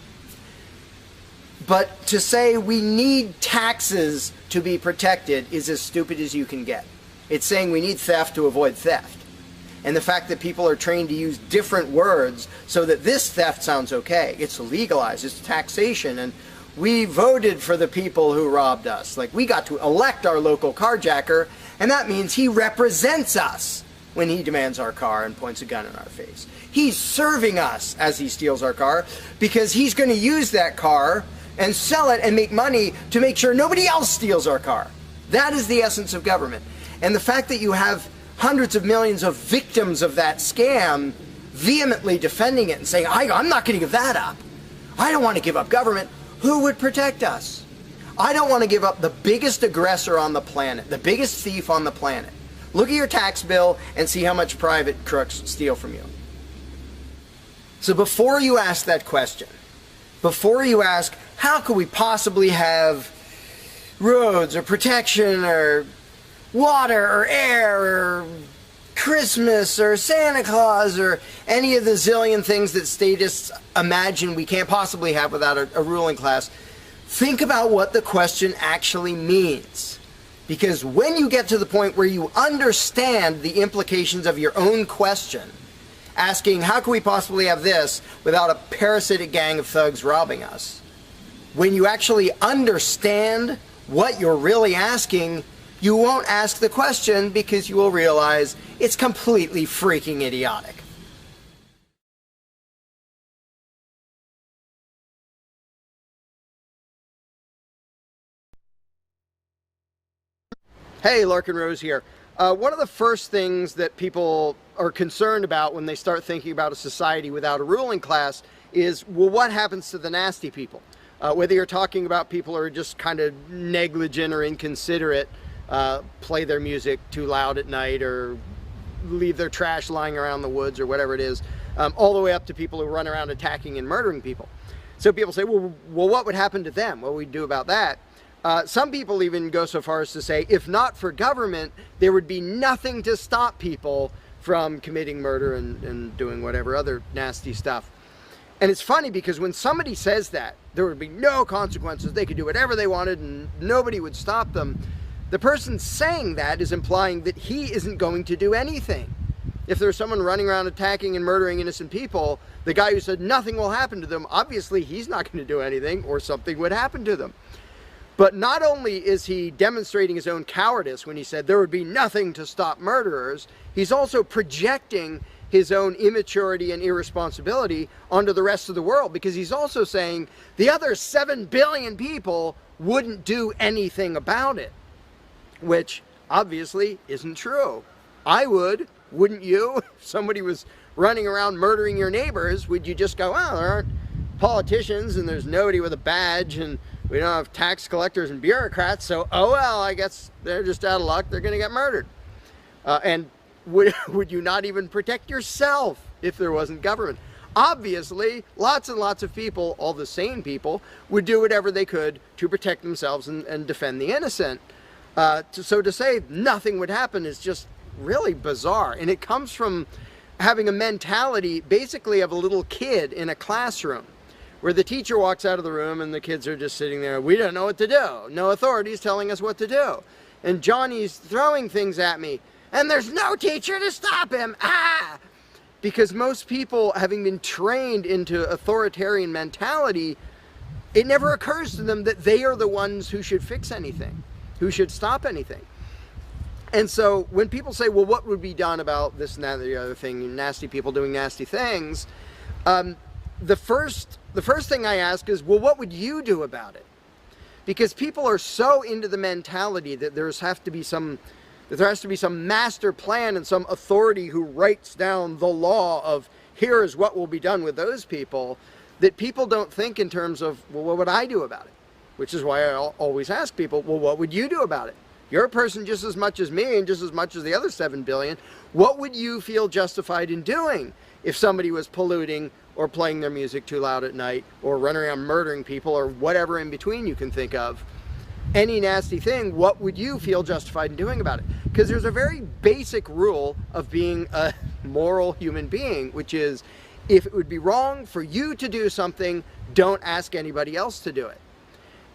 But to say we need taxes to be protected is as stupid as you can get. It's saying we need theft to avoid theft. And the fact that people are trained to use different words so that this theft sounds okay. It's legalized, it's taxation, and we voted for the people who robbed us. Like, we got to elect our local carjacker, and that means he represents us when he demands our car and points a gun in our face. He's serving us as he steals our car, because he's going to use that car and sell it and make money to make sure nobody else steals our car. That is the essence of government. And the fact that you have hundreds of millions of victims of that scam vehemently defending it and saying, I'm not going to give that up. I don't want to give up government. Who would protect us? I don't want to give up the biggest aggressor on the planet, the biggest thief on the planet. Look at your tax bill and see how much private crooks steal from you. So before you ask that question, before you ask, how could we possibly have roads or protection or water or air or Christmas or Santa Claus or any of the zillion things that statists imagine we can't possibly have without a ruling class. Think about what the question actually means. Because when you get to the point where you understand the implications of your own question, asking, how can we possibly have this without a parasitic gang of thugs robbing us? When you actually understand what you're really asking, you won't ask the question because you will realize it's completely freaking idiotic. Hey, Larkin Rose here. One of the first things that people are concerned about when they start thinking about a society without a ruling class is, well, what happens to the nasty people? Whether you're talking about people who are just kind of negligent or inconsiderate, play their music too loud at night or leave their trash lying around the woods or whatever it is, all the way up to people who run around attacking and murdering people. So people say, well, what would happen to them? What would we do about that? Some people even go so far as to say, if not for government, there would be nothing to stop people from committing murder and doing whatever other nasty stuff. And it's funny because when somebody says that, there would be no consequences, they could do whatever they wanted and nobody would stop them, the person saying that is implying that he isn't going to do anything. If there's someone running around attacking and murdering innocent people, the guy who said nothing will happen to them, obviously he's not going to do anything or something would happen to them. But not only is he demonstrating his own cowardice when he said there would be nothing to stop murderers, he's also projecting his own immaturity and irresponsibility onto the rest of the world, because he's also saying the other 7 billion people wouldn't do anything about it, which obviously isn't true. I would, wouldn't you? If somebody was running around murdering your neighbors, would you just go, well, there aren't politicians and there's nobody with a badge and we don't have tax collectors and bureaucrats, so, oh well, I guess they're just out of luck, they're going to get murdered. And would you not even protect yourself if there wasn't government? Obviously, lots and lots of people, all the sane people, would do whatever they could to protect themselves and defend the innocent. So to say nothing would happen is just really bizarre. And it comes from having a mentality basically of a little kid in a classroom, where the teacher walks out of the room and the kids are just sitting there. We don't know what to do. No authorities telling us what to do. And Johnny's throwing things at me. And there's no teacher to stop him. Ah! Because most people, having been trained into authoritarian mentality, it never occurs to them that they are the ones who should fix anything, who should stop anything. And so when people say, well, what would be done about this and that and the other thing, nasty people doing nasty things, the first thing I ask is, well, what would you do about it? Because people are so into the mentality that there has to be some master plan and some authority who writes down the law of here is what will be done with those people, that people don't think in terms of, well, what would I do about it? Which is why I always ask people, well, what would you do about it? You're a person just as much as me and just as much as the other 7 billion. What would you feel justified in doing if somebody was polluting or playing their music too loud at night or running around murdering people or whatever in between you can think of? Any nasty thing, what would you feel justified in doing about it? Because there's a very basic rule of being a moral human being, which is if it would be wrong for you to do something, don't ask anybody else to do it.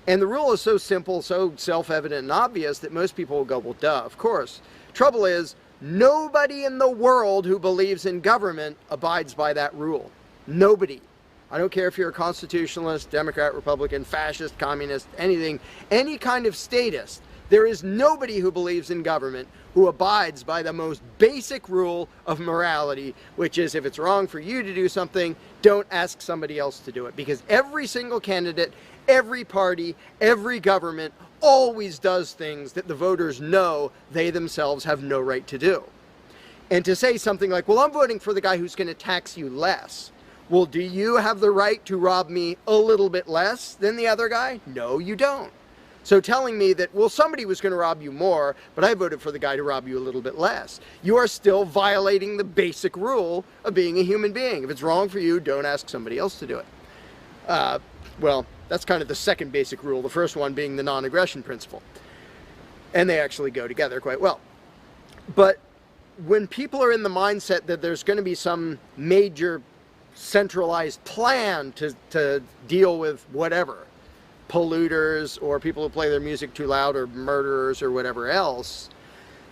And the rule is so simple, so self-evident and obvious that most people will go, well, duh, of course. Trouble is, nobody in the world who believes in government abides by that rule. Nobody. I don't care if you're a constitutionalist, Democrat, Republican, fascist, communist, anything, any kind of statist. There is nobody who believes in government who abides by the most basic rule of morality, which is if it's wrong for you to do something, don't ask somebody else to do it. Because every single candidate, every party, every government always does things that the voters know they themselves have no right to do. And to say something like, well, I'm voting for the guy who's going to tax you less. Well, do you have the right to rob me a little bit less than the other guy? No, you don't. So telling me that, well, somebody was going to rob you more, but I voted for the guy to rob you a little bit less, you are still violating the basic rule of being a human being. If it's wrong for you, don't ask somebody else to do it. Well, that's kind of the second basic rule, the first one being the non-aggression principle. And they actually go together quite well. But when people are in the mindset that there's going to be some major centralized plan to deal with whatever, polluters or people who play their music too loud or murderers or whatever else,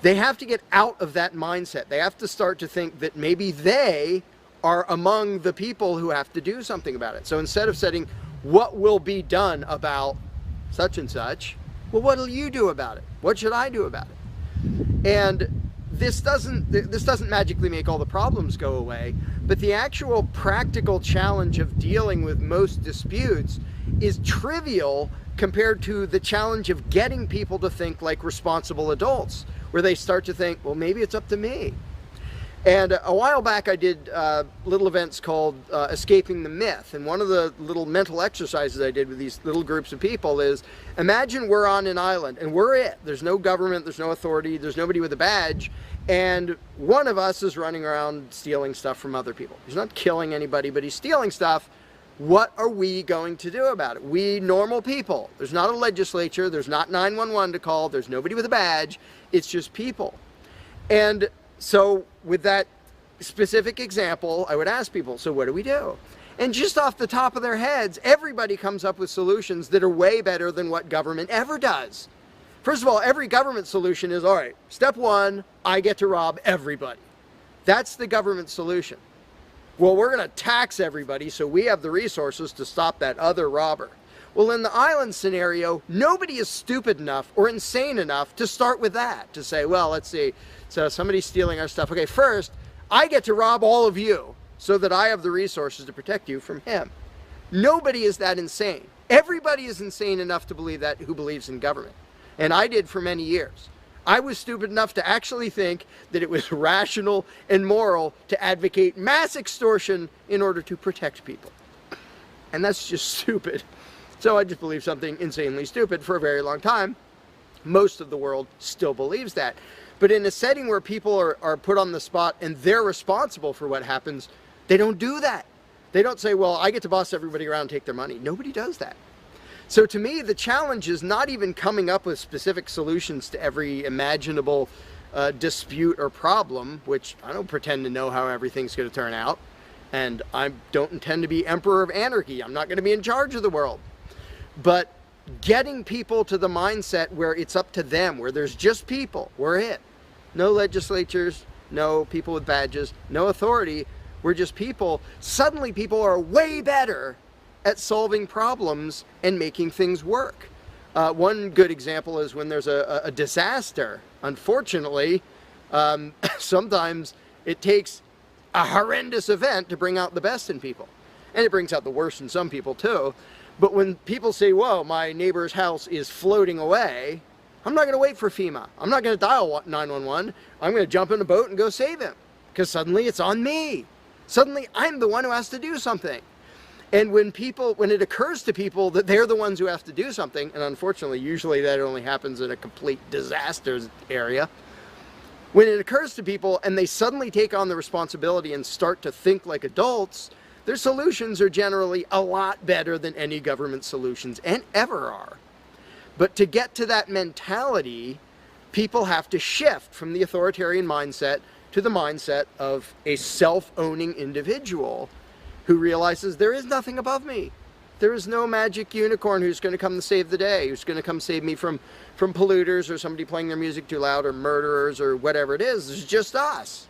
they have to get out of that mindset. They have to start to think that maybe they are among the people who have to do something about it. So instead of saying, what will be done about such and such, well, what will you do about it? What should I do about it? And this doesn't magically make all the problems go away, but the actual practical challenge of dealing with most disputes is trivial compared to the challenge of getting people to think like responsible adults, where they start to think, well, maybe it's up to me. And a while back I did little events called Escaping the Myth, and one of the little mental exercises I did with these little groups of people is, imagine we're on an island and we're it. There's no government, there's no authority, there's nobody with a badge, and one of us is running around stealing stuff from other people. He's not killing anybody, but he's stealing stuff. What are we going to do about it? We normal people. There's not a legislature, there's not 911 to call, there's nobody with a badge, it's just people. And so with that specific example, I would ask people, so what do we do? And just off the top of their heads, everybody comes up with solutions that are way better than what government ever does. First of all, every government solution is, all right, step one, I get to rob everybody. That's the government solution. Well, we're going to tax everybody so we have the resources to stop that other robber. Well, in the island scenario, nobody is stupid enough or insane enough to start with that, to say, well, let's see, so somebody's stealing our stuff. Okay, first, I get to rob all of you so that I have the resources to protect you from him. Nobody is that insane. Everybody is insane enough to believe that who believes in government. And I did for many years. I was stupid enough to actually think that it was rational and moral to advocate mass extortion in order to protect people. And that's just stupid. So I just believed something insanely stupid for a very long time. Most of the world still believes that. But in a setting where people are put on the spot and they're responsible for what happens, they don't do that. They don't say, well, I get to boss everybody around and take their money. Nobody does that. So to me, the challenge is not even coming up with specific solutions to every imaginable dispute or problem, which I don't pretend to know how everything's going to turn out. And I don't intend to be emperor of anarchy. I'm not going to be in charge of the world. But getting people to the mindset where it's up to them, where there's just people, we're it. No legislatures, no people with badges, no authority, we're just people. Suddenly people are way better at solving problems and making things work. One good example is when there's a disaster. Unfortunately, sometimes it takes a horrendous event to bring out the best in people. And it brings out the worst in some people too. But when people say, whoa, my neighbor's house is floating away, I'm not going to wait for FEMA. I'm not going to dial 911. I'm going to jump in a boat and go save him. Because suddenly it's on me. Suddenly I'm the one who has to do something. And when it occurs to people that they're the ones who have to do something, and unfortunately, usually that only happens in a complete disaster area, when it occurs to people and they suddenly take on the responsibility and start to think like adults, their solutions are generally a lot better than any government solutions, and ever are. But to get to that mentality, people have to shift from the authoritarian mindset to the mindset of a self-owning individual who realizes there is nothing above me. There is no magic unicorn who's going to come to save the day, who's going to come save me from polluters or somebody playing their music too loud or murderers or whatever it is. It's just us.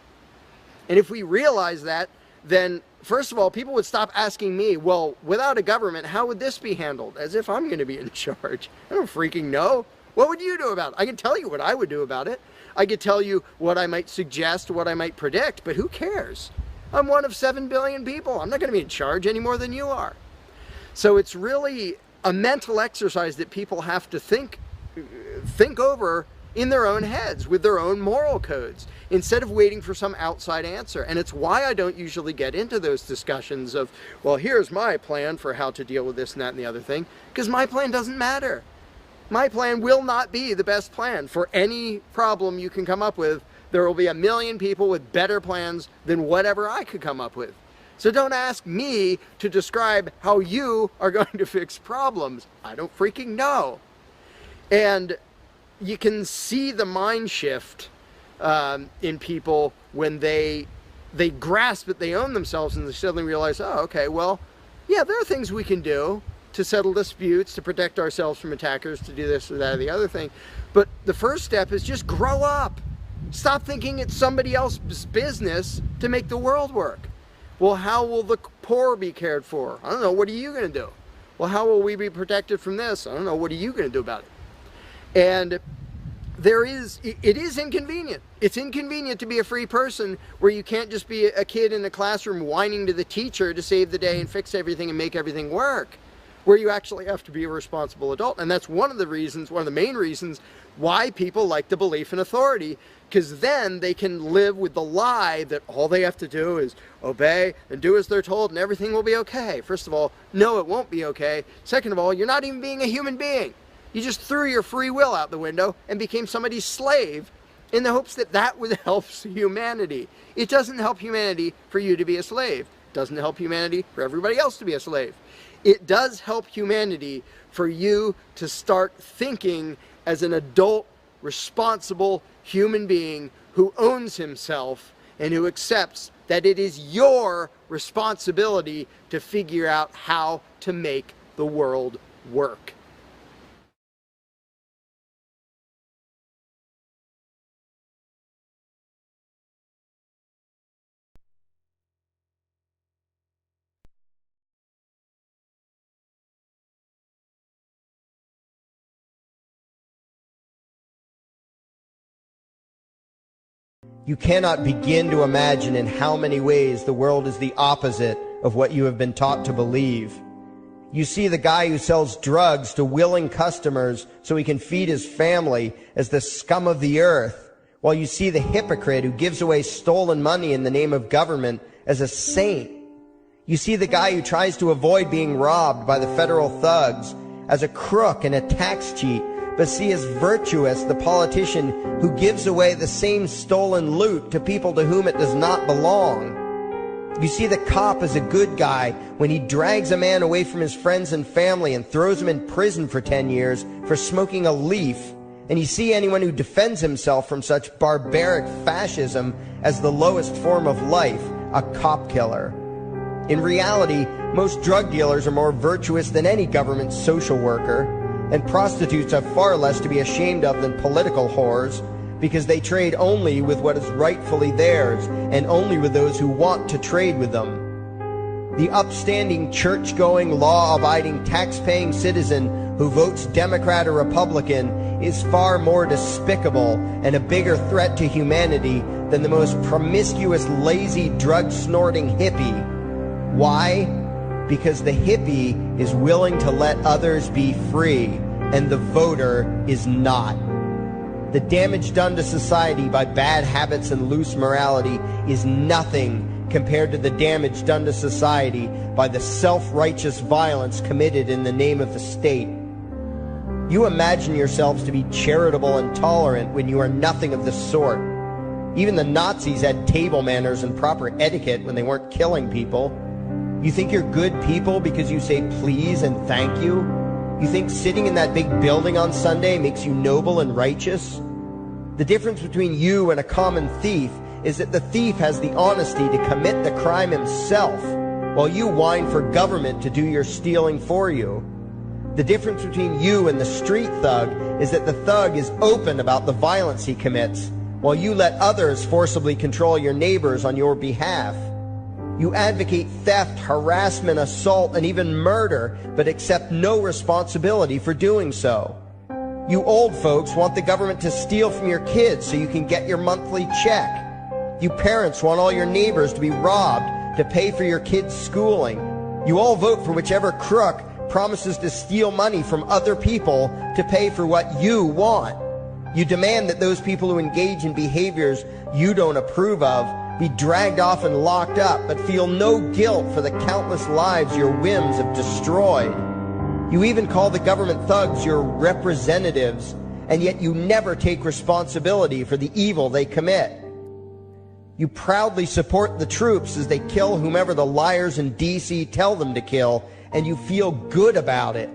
And if we realize that, then first of all, people would stop asking me, well, without a government, how would this be handled? As if I'm going to be in charge. I don't freaking know. What would you do about it? I can tell you what I would do about it. I could tell you what I might suggest, what I might predict, but who cares? I'm one of 7 billion people. I'm not going to be in charge any more than you are. So it's really a mental exercise that people have to think over in their own heads with their own moral codes instead of waiting for some outside answer. And it's why I don't usually get into those discussions of, well, here's my plan for how to deal with this and that and the other thing, because my plan doesn't matter. My plan will not be the best plan for any problem you can come up with. There will be a million people with better plans than whatever I could come up with. So don't ask me to describe how you are going to fix problems. I don't freaking know. And you can see the mind shift in people when they grasp that they own themselves and they suddenly realize, oh, okay, well, yeah, there are things we can do to settle disputes, to protect ourselves from attackers, to do this or that or the other thing. But the first step is just grow up. Stop thinking it's somebody else's business to make the world work. Well, how will the poor be cared for? I don't know. What are you going to do? Well, how will we be protected from this? I don't know. What are you going to do about it? And it is inconvenient. It's inconvenient to be a free person where you can't just be a kid in a classroom whining to the teacher to save the day and fix everything and make everything work, where you actually have to be a responsible adult. And that's one of the main reasons why people like the belief in authority, because then they can live with the lie that all they have to do is obey and do as they're told and everything will be okay. First of all, no, it won't be okay. Second of all, you're not even being a human being. You just threw your free will out the window and became somebody's slave in the hopes that that would help humanity. It doesn't help humanity for you to be a slave. It doesn't help humanity for everybody else to be a slave. It does help humanity for you to start thinking as an adult, responsible human being who owns himself and who accepts that it is your responsibility to figure out how to make the world work. You cannot begin to imagine in how many ways the world is the opposite of what you have been taught to believe. You see the guy who sells drugs to willing customers so he can feed his family as the scum of the earth, while you see the hypocrite who gives away stolen money in the name of government as a saint. You see the guy who tries to avoid being robbed by the federal thugs as a crook and a tax cheat, but see as virtuous the politician who gives away the same stolen loot to people to whom it does not belong. You see the cop as a good guy when he drags a man away from his friends and family and throws him in prison for 10 years for smoking a leaf. And you see anyone who defends himself from such barbaric fascism as the lowest form of life, a cop killer. In reality, most drug dealers are more virtuous than any government social worker, and prostitutes have far less to be ashamed of than political whores, because they trade only with what is rightfully theirs, and only with those who want to trade with them. The upstanding, church-going, law-abiding, tax-paying citizen who votes Democrat or Republican is far more despicable and a bigger threat to humanity than the most promiscuous, lazy, drug-snorting hippie. Why? Because the hippie is willing to let others be free, and the voter is not. The damage done to society by bad habits and loose morality is nothing compared to the damage done to society by the self-righteous violence committed in the name of the state. You imagine yourselves to be charitable and tolerant when you are nothing of the sort. Even the Nazis had table manners and proper etiquette when they weren't killing people. You think you're good people because you say please and thank you? You think sitting in that big building on Sunday makes you noble and righteous? The difference between you and a common thief is that the thief has the honesty to commit the crime himself, while you whine for government to do your stealing for you. The difference between you and the street thug is that the thug is open about the violence he commits, while you let others forcibly control your neighbors on your behalf. You advocate theft, harassment, assault, and even murder, but accept no responsibility for doing so. You old folks want the government to steal from your kids so you can get your monthly check. You parents want all your neighbors to be robbed to pay for your kids' schooling. You all vote for whichever crook promises to steal money from other people to pay for what you want. You demand that those people who engage in behaviors you don't approve of be dragged off and locked up, but feel no guilt for the countless lives your whims have destroyed. You even call the government thugs your representatives, and yet you never take responsibility for the evil they commit. You proudly support the troops as they kill whomever the liars in D.C. tell them to kill, and you feel good about it.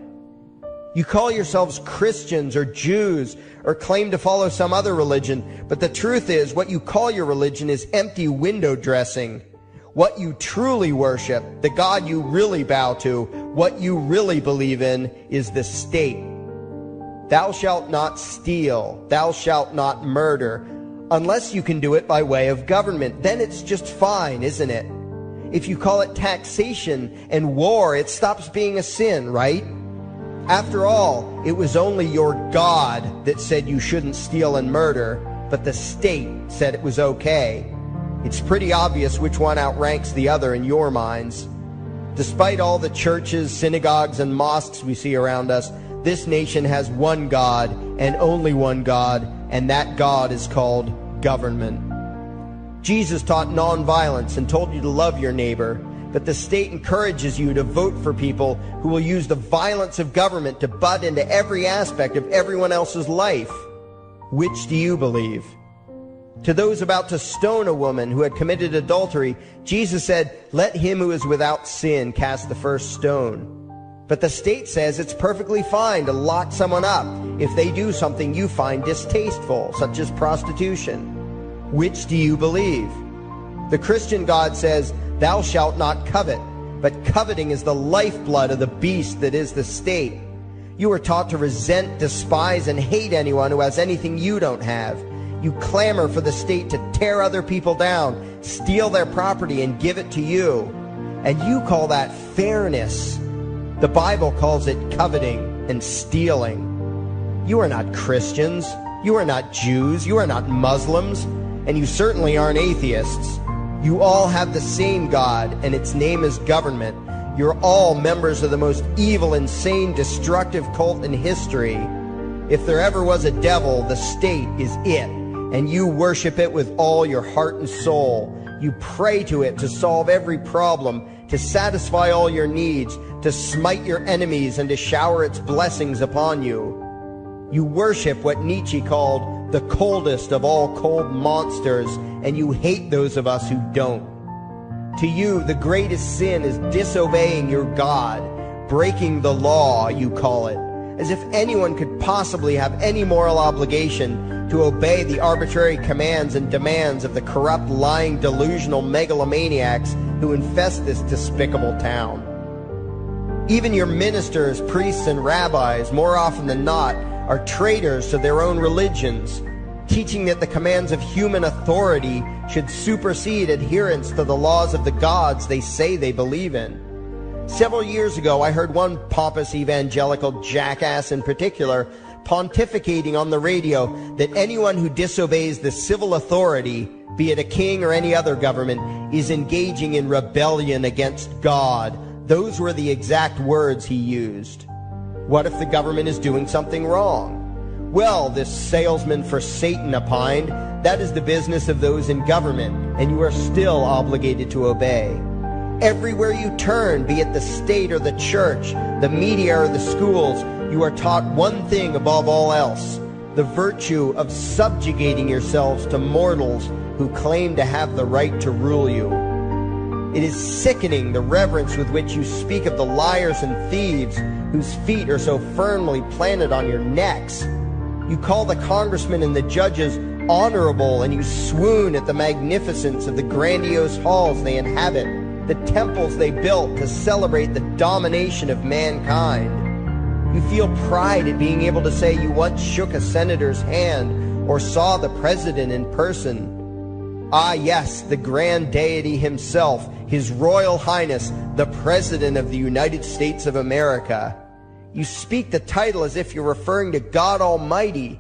You call yourselves Christians or Jews or claim to follow some other religion, but the truth is what you call your religion is empty window dressing. What you truly worship, the God you really bow to, what you really believe in is the state. Thou shalt not steal, thou shalt not murder, unless you can do it by way of government. Then it's just fine, isn't it? If you call it taxation and war, it stops being a sin, right? After all, it was only your God that said you shouldn't steal and murder, but the state said it was okay. It's pretty obvious which one outranks the other in your minds. Despite all the churches, synagogues, and mosques we see around us, this nation has one God and only one God, and that God is called government. Jesus taught nonviolence and told you to love your neighbor, but the state encourages you to vote for people who will use the violence of government to butt into every aspect of everyone else's life. Which do you believe? To those about to stone a woman who had committed adultery, Jesus said, "Let him who is without sin cast the first stone." But the state says it's perfectly fine to lock someone up if they do something you find distasteful, such as prostitution. Which do you believe? The Christian God says, "Thou shalt not covet," but coveting is the lifeblood of the beast that is the state. You are taught to resent, despise, and hate anyone who has anything you don't have. You clamor for the state to tear other people down, steal their property, and give it to you. And you call that fairness. The Bible calls it coveting and stealing. You are not Christians. You are not Jews. You are not Muslims. And you certainly aren't atheists. You all have the same God, and its name is government. You're all members of the most evil, insane, destructive cult in history. If there ever was a devil, the state is it, and you worship it with all your heart and soul. You pray to it to solve every problem, to satisfy all your needs, to smite your enemies, and to shower its blessings upon you. You worship what Nietzsche called the coldest of all cold monsters, and you hate those of us who don't. To you, the greatest sin is disobeying your God, breaking the law, you call it, as if anyone could possibly have any moral obligation to obey the arbitrary commands and demands of the corrupt, lying, delusional megalomaniacs who infest this despicable town. Even your ministers, priests, and rabbis, more often than not, are traitors to their own religions, teaching that the commands of human authority should supersede adherence to the laws of the gods they say they believe in. Several years ago, I heard one pompous evangelical jackass in particular pontificating on the radio that anyone who disobeys the civil authority, be it a king or any other government, is engaging in rebellion against God. Those were the exact words he used. What if the government is doing something wrong? Well, this salesman for Satan opined, that is the business of those in government, and you are still obligated to obey. Everywhere you turn, be it the state or the church, the media or the schools, you are taught one thing above all else, the virtue of subjugating yourselves to mortals who claim to have the right to rule you. It is sickening the reverence with which you speak of the liars and thieves whose feet are so firmly planted on your necks. You call the congressmen and the judges honorable, and you swoon at the magnificence of the grandiose halls they inhabit, the temples they built to celebrate the domination of mankind. You feel pride at being able to say you once shook a senator's hand or saw the president in person. Ah, yes, the grand deity himself, His Royal Highness, the President of the United States of America. You speak the title as if you're referring to God Almighty.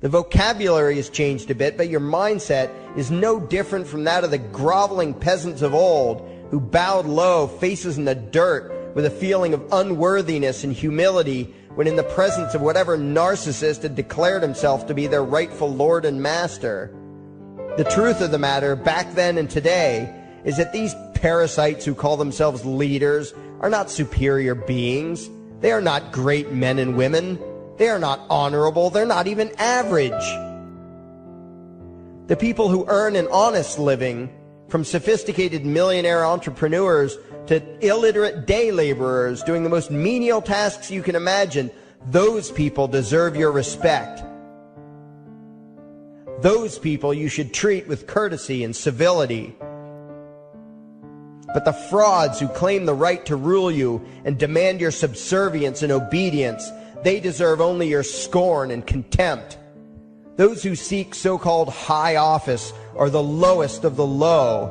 The vocabulary has changed a bit, but your mindset is no different from that of the groveling peasants of old who bowed low, faces in the dirt, with a feeling of unworthiness and humility when in the presence of whatever narcissist had declared himself to be their rightful lord and master. The truth of the matter, back then and today, is that these parasites who call themselves leaders are not superior beings. They are not great men and women. They are not honorable. They're not even average. The people who earn an honest living, from sophisticated millionaire entrepreneurs to illiterate day laborers doing the most menial tasks you can imagine, Those people deserve your respect. Those people you should treat with courtesy and civility. But the frauds who claim the right to rule you and demand your subservience and obedience, they deserve only your scorn and contempt. Those who seek so-called high office are the lowest of the low.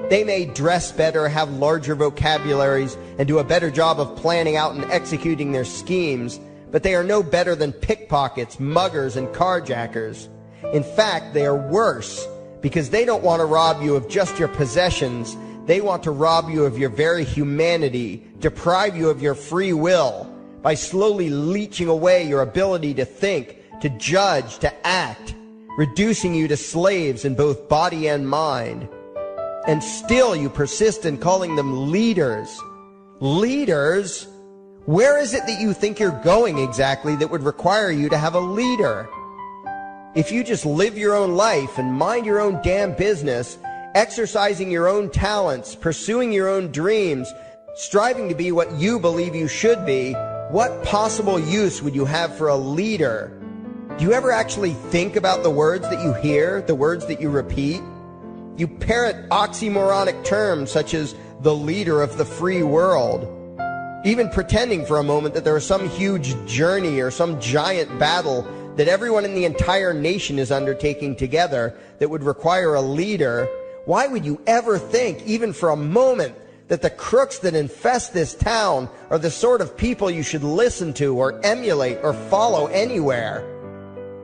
They may dress better, have larger vocabularies, and do a better job of planning out and executing their schemes, but they are no better than pickpockets, muggers, and carjackers. In fact, they are worse, because they don't want to rob you of just your possessions. They want to rob you of your very humanity, deprive you of your free will, by slowly leeching away your ability to think, to judge, to act, reducing you to slaves in both body and mind. And still you persist in calling them leaders. Leaders? Where is it that you think you're going exactly that would require you to have a leader? If you just live your own life and mind your own damn business, exercising your own talents, pursuing your own dreams, striving to be what you believe you should be, what possible use would you have for a leader? Do you ever actually think about the words that you hear, the words that you repeat? You parrot oxymoronic terms such as the leader of the free world, even pretending for a moment that there is some huge journey or some giant battle that everyone in the entire nation is undertaking together that would require a leader. Why would you ever think, even for a moment, that the crooks that infest this town are the sort of people you should listen to or emulate or follow anywhere?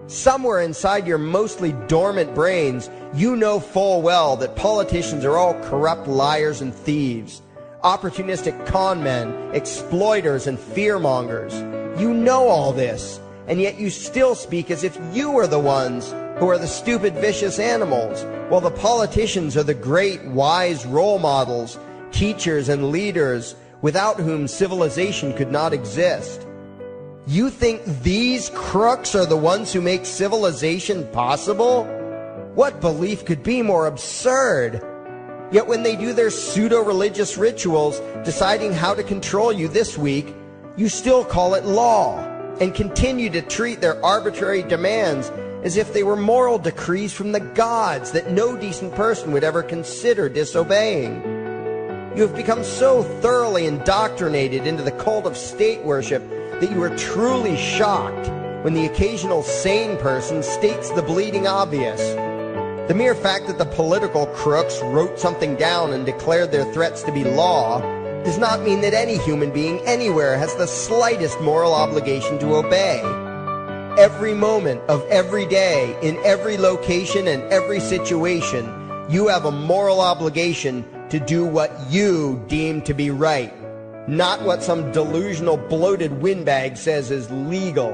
Somewhere inside your mostly dormant brains, you know full well that politicians are all corrupt liars and thieves, opportunistic con men, exploiters, and fearmongers. You know all this, and yet you still speak as if you are the ones who are the stupid, vicious animals, while the politicians are the great, wise role models, teachers, and leaders without whom civilization could not exist. You think these crooks are the ones who make civilization possible? What belief could be more absurd? Yet when they do their pseudo-religious rituals, deciding how to control you this week, you still call it law, and continue to treat their arbitrary demands as if they were moral decrees from the gods that no decent person would ever consider disobeying. You have become so thoroughly indoctrinated into the cult of state worship that you are truly shocked when the occasional sane person states the bleeding obvious. The mere fact that the political crooks wrote something down and declared their threats to be law does not mean that any human being anywhere has the slightest moral obligation to obey. Every moment of every day, in every location and every situation, you have a moral obligation to do what you deem to be right, not what some delusional bloated windbag says is legal.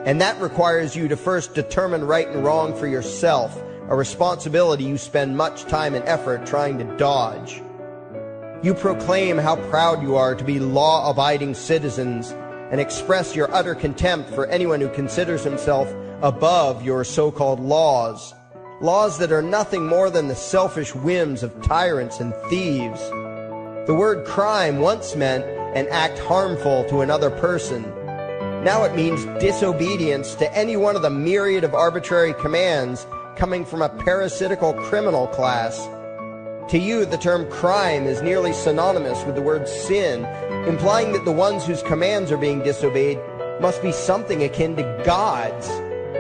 And that requires you to first determine right and wrong for yourself, a responsibility you spend much time and effort trying to dodge. You proclaim how proud you are to be law-abiding citizens and express your utter contempt for anyone who considers himself above your so-called laws, laws that are nothing more than the selfish whims of tyrants and thieves. The word crime once meant an act harmful to another person. Now it means disobedience to any one of the myriad of arbitrary commands coming from a parasitical criminal class. To you, the term crime is nearly synonymous with the word sin, implying that the ones whose commands are being disobeyed must be something akin to gods,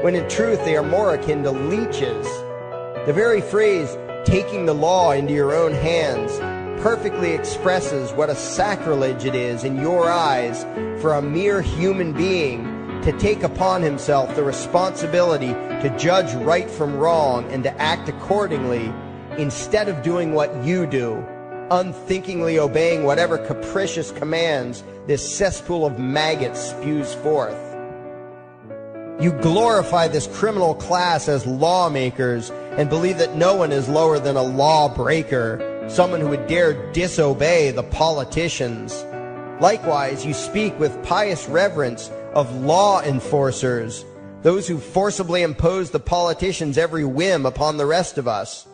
when in truth they are more akin to leeches. The very phrase, taking the law into your own hands, perfectly expresses what a sacrilege it is in your eyes for a mere human being to take upon himself the responsibility to judge right from wrong and to act accordingly, instead of doing what you do, unthinkingly obeying whatever capricious commands this cesspool of maggots spews forth. You glorify this criminal class as lawmakers and believe that no one is lower than a lawbreaker, someone who would dare disobey the politicians. Likewise, you speak with pious reverence of law enforcers, those who forcibly impose the politicians' every whim upon the rest of us.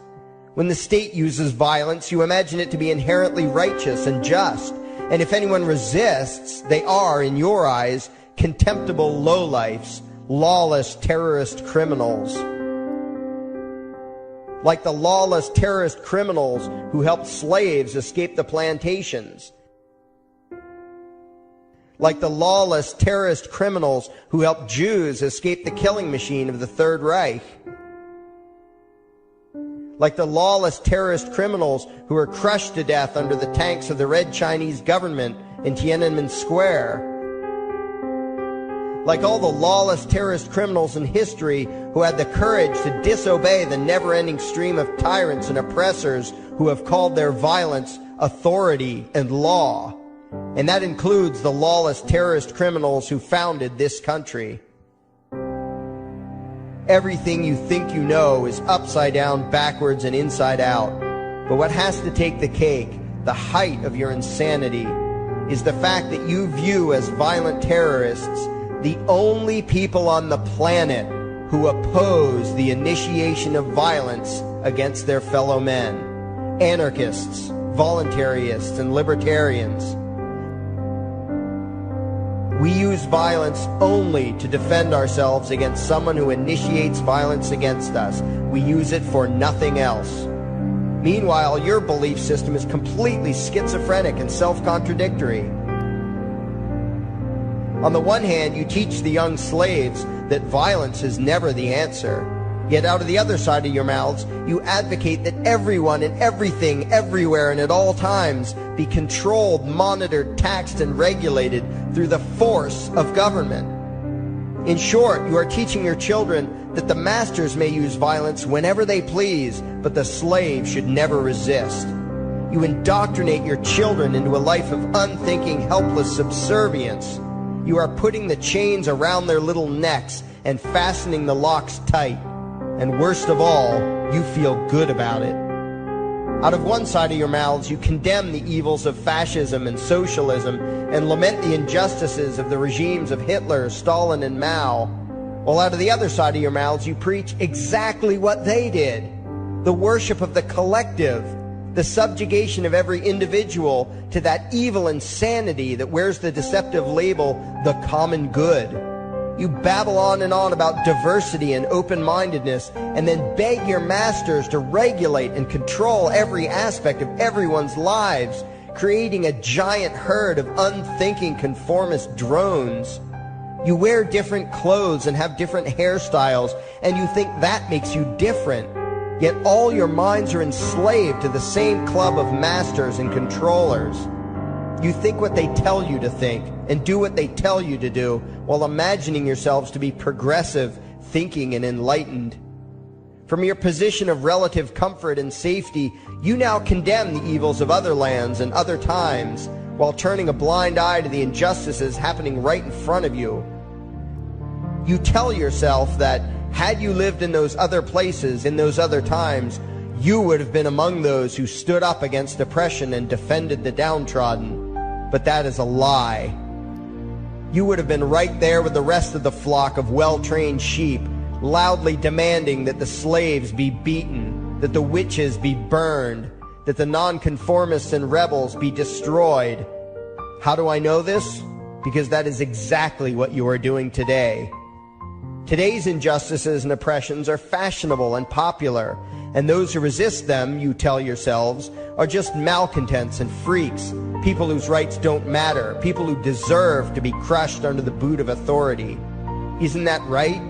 When the state uses violence, you imagine it to be inherently righteous and just, and if anyone resists, they are, in your eyes, contemptible lowlifes, lawless terrorist criminals. Like the lawless terrorist criminals who helped slaves escape the plantations. Like the lawless terrorist criminals who helped Jews escape the killing machine of the Third Reich. Like the lawless terrorist criminals who were crushed to death under the tanks of the Red Chinese government in Tiananmen Square. Like all the lawless terrorist criminals in history who had the courage to disobey the never-ending stream of tyrants and oppressors who have called their violence authority and law. And that includes the lawless terrorist criminals who founded this country. Everything you think you know is upside down, backwards, and inside out. But what has to take the cake, the height of your insanity, is the fact that you view as violent terrorists the only people on the planet who oppose the initiation of violence against their fellow men. Anarchists, voluntarists, and libertarians. We use violence only to defend ourselves against someone who initiates violence against us. We use it for nothing else. Meanwhile, your belief system is completely schizophrenic and self-contradictory. On the one hand, you teach the young slaves that violence is never the answer. Yet out of the other side of your mouths, you advocate that everyone and everything, everywhere and at all times be controlled, monitored, taxed, and regulated through the force of government. In short, you are teaching your children that the masters may use violence whenever they please, but the slave should never resist. You indoctrinate your children into a life of unthinking, helpless subservience. You are putting the chains around their little necks and fastening the locks tight. And worst of all, you feel good about it. Out of one side of your mouths, you condemn the evils of fascism and socialism and lament the injustices of the regimes of Hitler, Stalin, and Mao. While out of the other side of your mouths, you preach exactly what they did. The worship of the collective, the subjugation of every individual to that evil insanity that wears the deceptive label, the common good. You babble on and on about diversity and open-mindedness, and then beg your masters to regulate and control every aspect of everyone's lives, creating a giant herd of unthinking conformist drones. You wear different clothes and have different hairstyles, and you think that makes you different. Yet all your minds are enslaved to the same club of masters and controllers. You think what they tell you to think and do what they tell you to do while imagining yourselves to be progressive, thinking, and enlightened. From your position of relative comfort and safety, you now condemn the evils of other lands and other times while turning a blind eye to the injustices happening right in front of you. You tell yourself that had you lived in those other places, in those other times, you would have been among those who stood up against oppression and defended the downtrodden. But that is a lie. You would have been right there with the rest of the flock of well-trained sheep, loudly demanding that the slaves be beaten, that the witches be burned, that the nonconformists and rebels be destroyed. How do I know this? Because that is exactly what you are doing today. Today's injustices and oppressions are fashionable and popular, and those who resist them, you tell yourselves, are just malcontents and freaks, people whose rights don't matter, people who deserve to be crushed under the boot of authority. Isn't that right?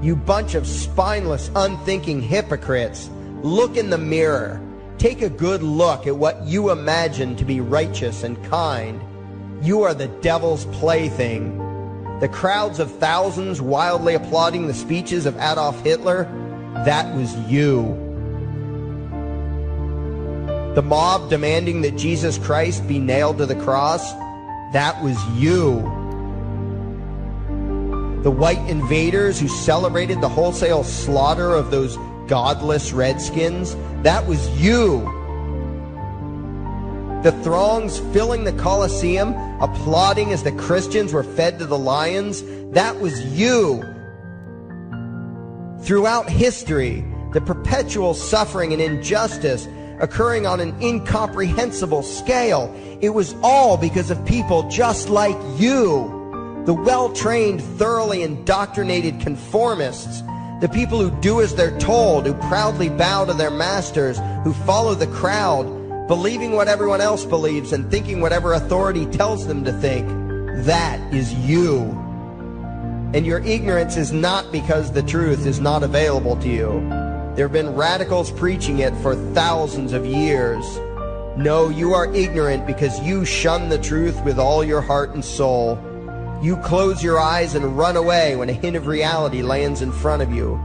You bunch of spineless, unthinking hypocrites, look in the mirror. Take a good look at what you imagine to be righteous and kind. You are the devil's plaything. The crowds of thousands wildly applauding the speeches of Adolf Hitler, that was you. The mob demanding that Jesus Christ be nailed to the cross, that was you. The white invaders who celebrated the wholesale slaughter of those godless redskins, that was you. The throngs filling the Colosseum, applauding as the Christians were fed to the lions, that was you. Throughout history, the perpetual suffering and injustice occurring on an incomprehensible scale, it was all because of people just like you, The well-trained, thoroughly indoctrinated conformists, the people who do as they're told, who proudly bow to their masters, who follow the crowd, believing what everyone else believes and thinking whatever authority tells them to think, that is you. And your ignorance is not because the truth is not available to you. There have been radicals preaching it for thousands of years. No, you are ignorant because you shun the truth with all your heart and soul. You close your eyes and run away when a hint of reality lands in front of you.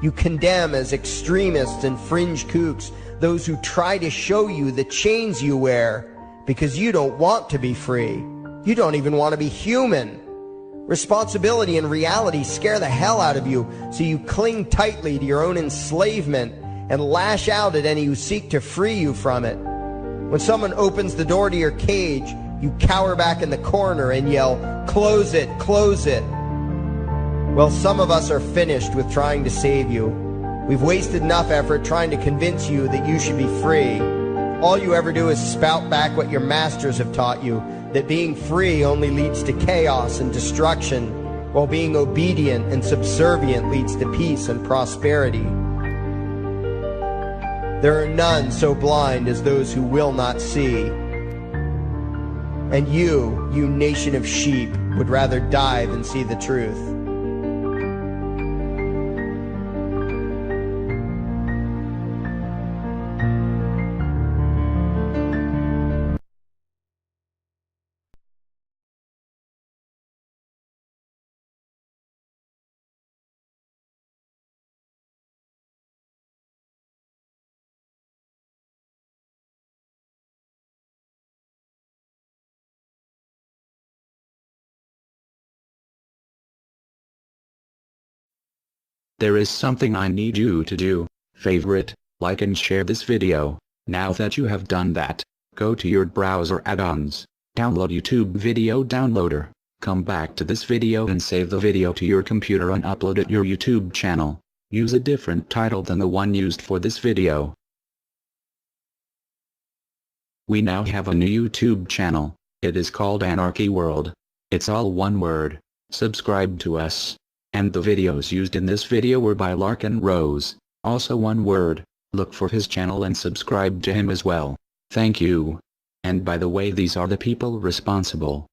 You condemn as extremists and fringe kooks those who try to show you the chains you wear because you don't want to be free. You don't even want to be human. Responsibility and reality scare the hell out of you, so you cling tightly to your own enslavement and lash out at any who seek to free you from it. When someone opens the door to your cage, you cower back in the corner and yell, "Close it, close it." Well, some of us are finished with trying to save you. We've wasted enough effort trying to convince you that you should be free. All you ever do is spout back what your masters have taught you, that being free only leads to chaos and destruction, while being obedient and subservient leads to peace and prosperity. There are none so blind as those who will not see. And you nation of sheep, would rather die than see the truth. There is something I need you to do. Favorite, like and share this video. Now that you have done that, go to your browser add-ons, download YouTube Video Downloader, come back to this video and save the video to your computer and upload it your YouTube channel. Use a different title than the one used for this video. We now have a new YouTube channel. It is called Anarchy World. It's all one word. Subscribe to us. And the videos used in this video were by Larkin Rose, also one word. Look for his channel and subscribe to him as well. Thank you. And by the way, these are the people responsible.